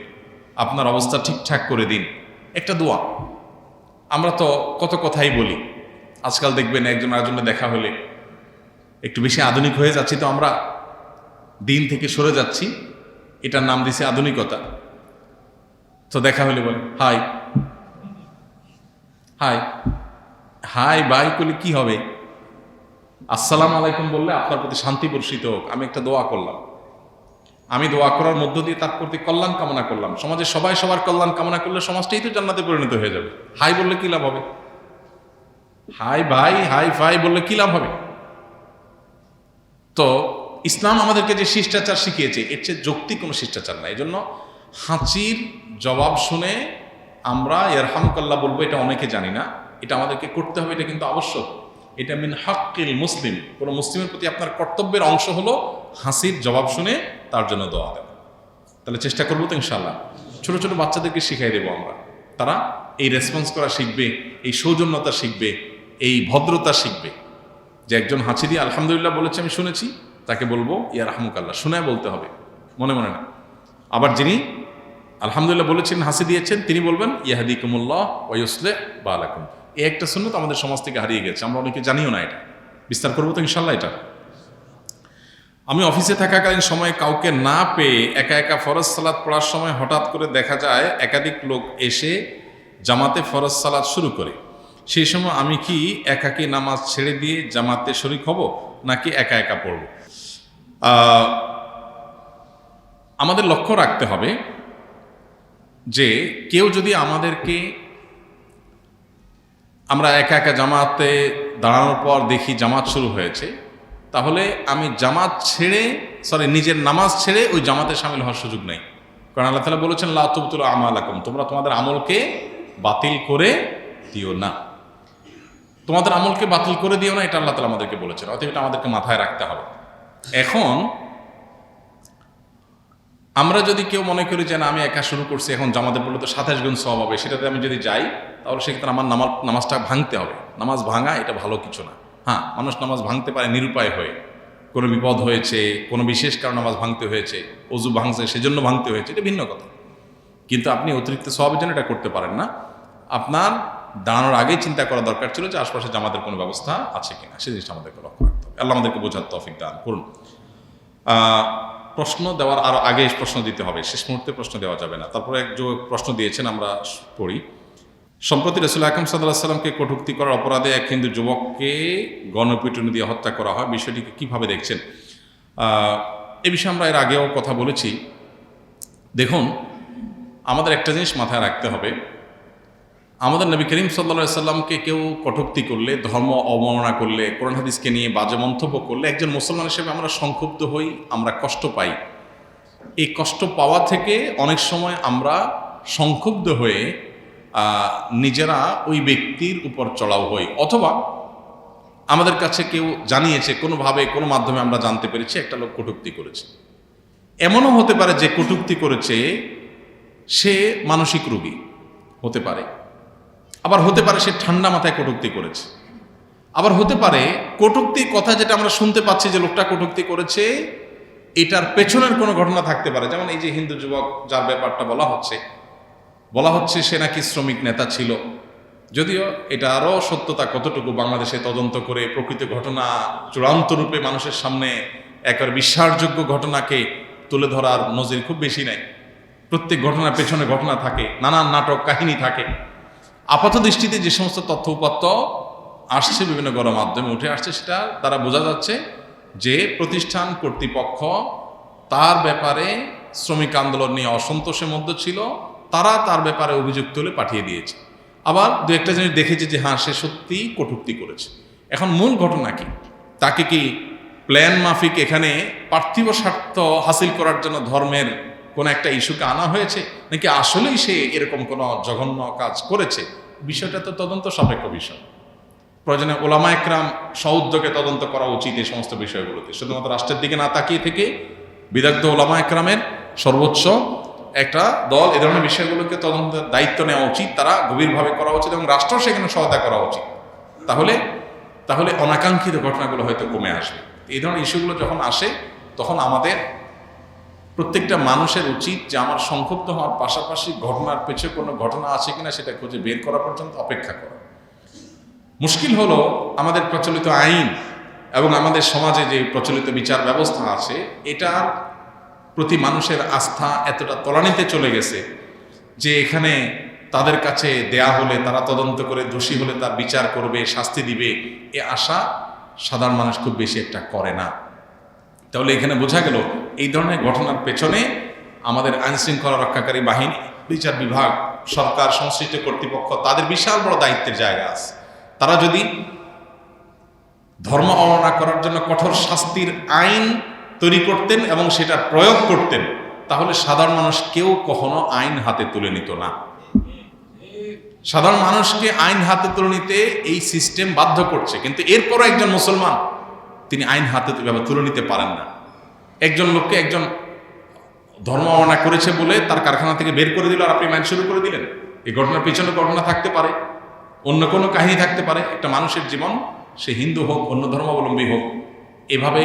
আপনার অবস্থা ঠিকঠাক করে দিন। একটা দোয়া। আমরা তো কত কথাই বলি, আজকাল দেখবেন একজন আরেকজনের দেখা হলে একটু বেশি আধুনিক হয়ে যাচ্ছি, তো আমরা দিন থেকে সরে যাচ্ছি, এটার নাম দিছে আধুনিকতা। তো দেখা হলে বলে হাই হাই হাই বাই করলে কি হবে? আসসালামু আলাইকুম বললে আপনার প্রতি শান্তি বর্ষিত হোক, আমি একটা দোয়া করলাম, আমি দোয়া করার মধ্য দিয়ে তার প্রতি কল্যাণ কামনা করলাম। সমাজে সবাই সবার কল্যাণ কামনা করলে সমাজটাই তো জান্নাতে পরিণত হয়ে যাবে। হাই বললে কি লাভ হবে? হাই ভাই, হাই ফাই বললে কি লাভ হবে? তো ইসলাম আমাদেরকে যে শিষ্টাচার শিখিয়েছে, এর চেয়ে যৌক্তিক কোনো শিষ্টাচার নাই। এই জন্য হাঁচির জবাব শুনে আমরা ইয়ারহামুকাল্লাহ বলবো, এটা অনেকে জানি না, এটা আমাদেরকে করতে হবে, এটা কিন্তু আবশ্যক। এটা মিন হাক্কিল মুসলিম, কোনো মুসলিমের প্রতি আপনার কর্তব্যের অংশ হলো হাসির জবাব শুনে তার জন্য দোয়া দেওয়া। তাহলে চেষ্টা করবো তো ইনশাআল্লাহ। ছোট ছোট বাচ্চাদেরকে শিখাই দেবো আমরা, তারা এই রেসপন্স করা শিখবে, এই সৌজন্যতা শিখবে, এই ভদ্রতা শিখবে। যে একজন হাঁচি দিয়ে আলহামদুলিল্লাহ বলেছে আমি শুনেছি, তাকে বলবো ইয়ারহামুকাল্লাহ, শুনে বলতে হবে, মনে মনে না। আবার যিনি আলহামদুলিল্লাহ বলেছেন, হাসি দিয়েছেন, তিনি বলবেন ইয়াহদিকুমুল্লাহ ওয়া ইউসলিহ বালাকুম। এই একটা সুন্নাত আমাদের সমাজ থেকে হারিয়ে গেছে, আমরা অনেকে জানিও না। এটা বিস্তার করবো তো ইনশাল্লাহ। এটা আমি অফিসে থাকাকালীন সময়ে কাউকে না পেয়ে একা একা ফরজ সালাত পড়ার সময় হঠাৎ করে দেখা যায় একাধিক লোক এসে জামাতে ফরজ সালাত শুরু করে। সেই সময় আমি কি একাকী নামাজ ছেড়ে দিয়ে জামাতে শরিক হব, নাকি একা একা পড়ব? আমাদের লক্ষ্য রাখতে হবে যে কেউ যদি আমাদেরকে আমরা একা একা জামাতে দাঁড়ানোর পর দেখি জামাত শুরু হয়েছে, তাহলে আমি জামাত ছেড়ে নিজের নামাজ ছেড়ে ওই জামাতে শামিল হওয়ার সুযোগ নেই। কারণ আল্লাহ তাআলা বলেছেন লা তুবতিলু আমালাকুম, তোমরা তোমাদের আমলকে বাতিল করে দিও না, তোমাদের আমলকে বাতিল করে দিও না, এটা আল্লাহ তাআলা আমাদেরকে বলেছেন। অতএব এটা আমাদেরকে মাথায় রাখতে হবে। এখন আমরা যদি কেউ মনে করি যে না আমি একা শুরু করছি, এখন জামাতের বললে তো 27 গুণ সওয়াব হবে, সেটাতে আমি যদি যাই তাহলে সেক্ষেত্রে আমার নামাজটা ভাঙতে হবে। নামাজ ভাঙা এটা ভালো কিছু না। হ্যাঁ, মানুষ নামাজ ভাঙতে পারে নিরুপায় হয়ে, কোনো বিপদ হয়েছে, কোনো বিশেষ কারণে নামাজ ভাঙতে হয়েছে, অজু ভাঙছে সেজন্য ভাঙতে হয়েছে, এটা ভিন্ন কথা। কিন্তু আপনি অতিরিক্ত সওয়াবের জন্য এটা করতে পারেন না। আপনার দাঁড়ানোর আগেই চিন্তা করা দরকার ছিল যে আশপাশে জামাতের কোনো ব্যবস্থা আছে কিনা, সেই জিনিসটা আমাদেরকে লক্ষ্য রাখতে হবে। আল্লাহ আমাদেরকে বোঝার তৌফিক দান করুন। প্রশ্ন দেওয়ার আরো আগে প্রশ্ন দিতে হবে, শেষ মুহূর্তে প্রশ্ন দেওয়া যাবে না। তারপরে এক প্রশ্ন দিয়েছেন, আমরা পড়ি। সম্প্রতি রাসূল আকরাম সাল্লাল্লাহু আলাইহি ওয়াসাল্লামকে কটূক্তি করার অপরাধে এক হিন্দু যুবককে গণপিটুনি দিয়ে হত্যা করা হয়, বিষয়টিকে কিভাবে দেখছেন? এ বিষয়ে আমরা এর আগেও কথা বলেছি। দেখুন, আমাদের একটা জিনিস মাথায় রাখতে হবে, আমাদের নবী করিম সাল্লাল্লাহু আলাইহি ওয়াসাল্লামকে কেউ কটূক্তি করলে, ধর্ম অবমাননা করলে, কোরআন হাদিসকে নিয়ে বাজে মন্তব্য করলে একজন মুসলমান হিসেবে আমরা সংক্ষুব্ধ হই, আমরা কষ্ট পাই। এই কষ্ট পাওয়া থেকে অনেক সময় আমরা সংক্ষুব্ধ হয়ে নিজেরা ওই ব্যক্তির উপর চড়াও হই, অথবা আমাদের কাছে কেউ জানিয়েছে, কোনোভাবে কোনো মাধ্যমে আমরা জানতে পেরেছি একটা লোক কটূক্তি করেছে। এমনও হতে পারে যে কটূক্তি করেছে সে মানসিক রোগী হতে পারে, আবার হতে পারে সে ঠান্ডা মাথায় কটূক্তি করেছে, আবার হতে পারে কটূক্তির কথা যেটা আমরা শুনতে পাচ্ছি যে লোকটা কটূক্তি করেছে এটার পেছনের কোনো ঘটনা থাকতে পারে। যেমন এই যে হিন্দু যুবক যার ব্যাপারটা বলা হচ্ছে সে নাকি শ্রমিক নেতা ছিল, যদিও এটা আরও সত্যতা কতটুকু বাংলাদেশে তদন্ত করে প্রকৃত ঘটনা চূড়ান্ত রূপে মানুষের সামনে একেবারে বিশ্বাসযোগ্য ঘটনাকে তুলে ধরার নজির খুব বেশি নাই। প্রত্যেক ঘটনার পেছনে ঘটনা থাকে, নানান নাটক কাহিনী থাকে। আপাত দৃষ্টিতে যে সমস্ত তথ্য উপাত্ত আসছে, বিভিন্ন গণমাধ্যমে উঠে আসছে, সেটা দ্বারা বোঝা যাচ্ছে যে প্রতিষ্ঠান কর্তৃপক্ষ তার ব্যাপারে শ্রমিক আন্দোলন নিয়ে অসন্তোষের মধ্যে ছিল, তারা তার ব্যাপারে অভিযোগ তুলে পাঠিয়ে দিয়েছে। আবার দু একটা জিনিস দেখেছে যে হ্যাঁ সে সত্যিই কটূক্তি করেছে। এখন মূল ঘটনা কি? তাকে কি প্ল্যান মাফিক এখানে পার্থিব স্বার্থ হাসিল করার জন্য ধর্মের কোনো একটা ইস্যুকে আনা হয়েছে, নাকি আসলেই সে এরকম কোনো জঘন্য কাজ করেছে? বিষয়টা তো তদন্ত সাপেক্ষ বিষয়। প্রয়োজনে ওলামা একরাম সউদ্যোগে তদন্ত করা উচিত এই সমস্ত বিষয়গুলোতে। শুধুমাত্র রাষ্ট্রের দিকে না তাকিয়ে থেকে বিদগ্ধ ওলামা একরামের সর্বোচ্চ একটা দল এ ধরনের বিষয়গুলোকে তদন্তের দায়িত্ব নেওয়া উচিত, তারা গভীরভাবে করা উচিত এবং রাষ্ট্র সেখানে সহায়তা করা উচিত। তাহলে অনাকাঙ্ক্ষিত ঘটনাগুলো হয়তো কমে আসবে। এই ধরনের ইস্যুগুলো যখন আসে তখন আমাদের প্রত্যেকটা মানুষের উচিত যে আমার সংক্ষুব্ধ হওয়ার পাশাপাশি ঘটনার পেছনে কোনো ঘটনা আছে কিনা সেটা খুঁজে বের করা পর্যন্ত অপেক্ষা করা। মুশকিল হলো আমাদের প্রচলিত আইন এবং আমাদের সমাজে যে প্রচলিত বিচার ব্যবস্থা আছে, এটার প্রতি মানুষের আস্থা এতটা তলানিতে চলে গেছে যে এখানে তাদের কাছে দেয়া হলে তারা তদন্ত করে দোষী হলে তার বিচার করবে, শাস্তি দিবে, এ আশা সাধারণ মানুষ খুব বেশি একটা করে না। তাহলে এখানে বোঝা গেল এই ধরনের ঘটনার পেছনে আমাদের আইনশৃঙ্খলা রক্ষাকারী বাহিনী, বিচার বিভাগ, সরকার, সংশ্লিষ্ট কর্তৃপক্ষ, তাদের বিশাল বড় দায়িত্বের জায়গা আছে। তারা যদি ধর্ম অবমাননা করার জন্য কঠোর শাস্তির আইন তৈরি করতেন এবং সেটা প্রয়োগ করতেন, তাহলে সাধারণ মানুষ কেউ কখনো আইন হাতে তুলে নিত না। সাধারণ মানুষকে আইন হাতে তুলে নিতে এই সিস্টেম বাধ্য করছে, কিন্তু এরপরও একজন মুসলমান তিনি আইন হাতে তুলে নিতে পারেন না। একজন লোককে একজন ধর্ম অবমাননা করেছে বলে তার কারখানা থেকে বের করে দিল আর আপনি মাইন শুরু করে দিলেন। এই ঘটনার পিছনে ঘটনা থাকতে পারে, অন্য কোনো কাহিনী থাকতে পারে। একটা মানুষের জীবন, সে হিন্দু হোক অন্য ধর্মাবলম্বী হোক, এভাবে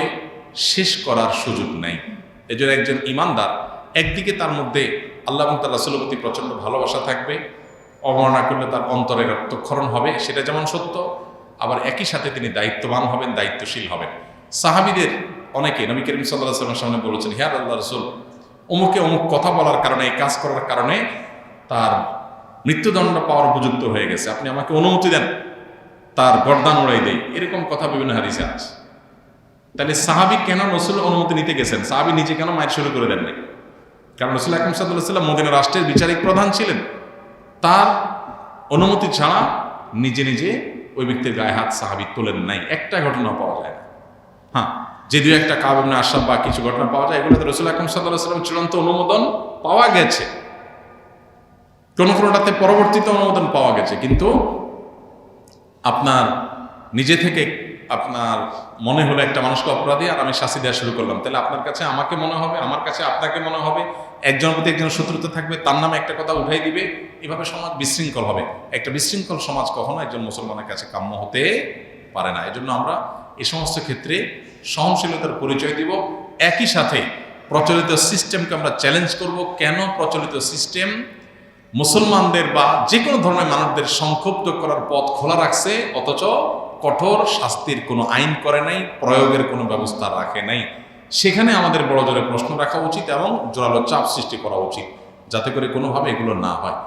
শেষ করার সুযোগ নেই। এজন্য একজন ইমানদার একদিকে তার মধ্যে আল্লাহ এবং তার রাসূলের প্রতি প্রচণ্ড ভালোবাসা থাকবে, অবমাননা করলে তার অন্তরে রক্তক্ষরণ হবে, সেটা যেমন সত্য, আবার একই সাথে তিনি দায়িত্ববান হবেন, দায়িত্বশীল হবেন। সাহাবীদের অনেকে নবী করিম সাল্লাল্লাহু আলাইহি ওয়াসাল্লামের সামনে বলেছেন, হে আল্লাহর রাসূল, অমুকে অমুক কথা বলার কারণে, এই কাজ করার কারণে তার মৃত্যুদণ্ড পাওয়ার উপযুক্ত হয়ে গেছে, আপনি আমাকে অনুমতি দেন তার গর্দান উড়াই দেই। এরকম কথা বিভিন্ন হাদিসে আছে। তাহলে সাহাবী কেন রাসূল অনুমতি নিতে গেছেন? সাহাবী নিজে কেন মায়ের শুরু করে দেন নাই? কারণ রাসূল আকরাম সাল্লাল্লাহু আলাইহি ওয়াসাল্লাম মদিনা রাষ্ট্রের বিচারিক প্রধান ছিলেন। তার অনুমতি ছাড়া নিজে নিজে ওই ব্যক্তির গায়ে হাত সাহাবী তোলেন নাই, একটা ঘটনা পাওয়া যায় না। হ্যাঁ, যে দুই একটা কাব ইবনে আশরাফ বা কিছু ঘটনা পাওয়া যায়, এগুলোতে রাসূল আকরাম সাল্লাল্লাহু আলাইহি ওয়াসাল্লাম চূড়ান্ত অনুমোদন পাওয়া গেছে, কোনোটাতে পরবর্তীতে অনুমোদন পাওয়া গেছে, কিন্তু আপনার নিজে থেকে আপনার মনে হলো একটা মানুষকে অপরাধী আর আমি শাস্তি দেওয়া শুরু করলাম, তাহলে আপনার কাছে আমাকে মনে হবে, আমার কাছে আপনাকে মনে হবে, একজনের প্রতি একজন শত্রুতা থাকবে, তার নামে একটা কথা উঠাই দিবে, এভাবে সমাজ বিশৃঙ্খল হবে। একটা বিশৃঙ্খল সমাজ কখনো একজন মুসলমানের কাছে কাম্য হতে পারে না। এজন্য আমরা এই সমস্ত ক্ষেত্রে সহনশীলতার পরিচয় দিব, একই সাথে প্রচলিত সিস্টেমকে আমরা চ্যালেঞ্জ করব। কেন প্রচলিত সিস্টেম মুসলমানদের বা যে কোনো ধরনের মানুষদের সংক্ষুব্ধ করার পথ খোলা রাখছে, অথচ কঠোর শাস্তির কোনো আইন করে নাই, প্রয়োগের কোনো ব্যবস্থা রাখে নাই? সেখানে আমাদের বড় জোরে প্রশ্ন রাখা উচিত এবং জোরালো চাপ সৃষ্টি করা উচিত, যাতে করে কোনোভাবে এগুলো না হয়।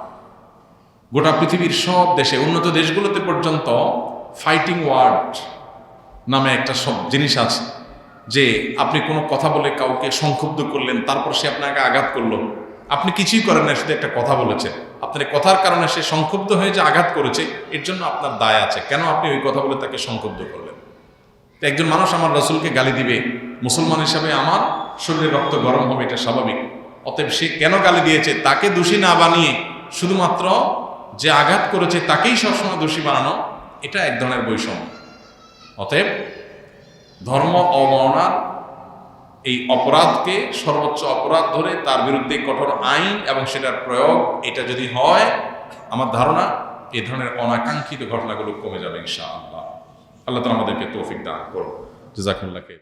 গোটা পৃথিবীর সব দেশে, উন্নত দেশগুলোতে পর্যন্ত ফাইটিং ওয়ার্ড নামে একটা সব জিনিস আছে, যে আপনি কোনো কথা বলে কাউকে সংক্ষুব্ধ করলেন, তারপর সে আপনাকে আঘাত করলো, আপনি কিছুই করেন না, শুধু একটা কথা বলেছেন, আপনার কথার কারণে সে সংক্ষুব্ধ হয়ে যে আঘাত করেছে, এর জন্য আপনার দায় আছে। কেন আপনি ওই কথা বলে তাকে সংক্ষুব্ধ করলেন? একজন মানুষ আমার রাসূলকে গালি দিবে, মুসলমান হিসাবে আমার শরীরে রক্ত গরম হবে, এটা স্বাভাবিক। অতএব সে কেন গালি দিয়েছে তাকে দোষী না বানিয়ে শুধুমাত্র যে আঘাত করেছে তাকেই সবসময় দোষী বানানো, এটা এক ধরনের বৈষম্য। অতএব ধর্ম অবমাননার এই অপরাধকে সর্বোচ্চ অপরাধ ধরে তার বিরুদ্ধে কঠোর আইন এবং সেটার প্রয়োগ, এটা যদি হয়, আমার ধারণা এ ধরনের অনাকাঙ্ক্ষিত ঘটনাগুলো কমে যাবে ইনশাআল্লাহ। আল্লাহ তাআলা আমাদেরকে তৌফিক দান করুন। জাযাকুমুল্লাহ খাইর।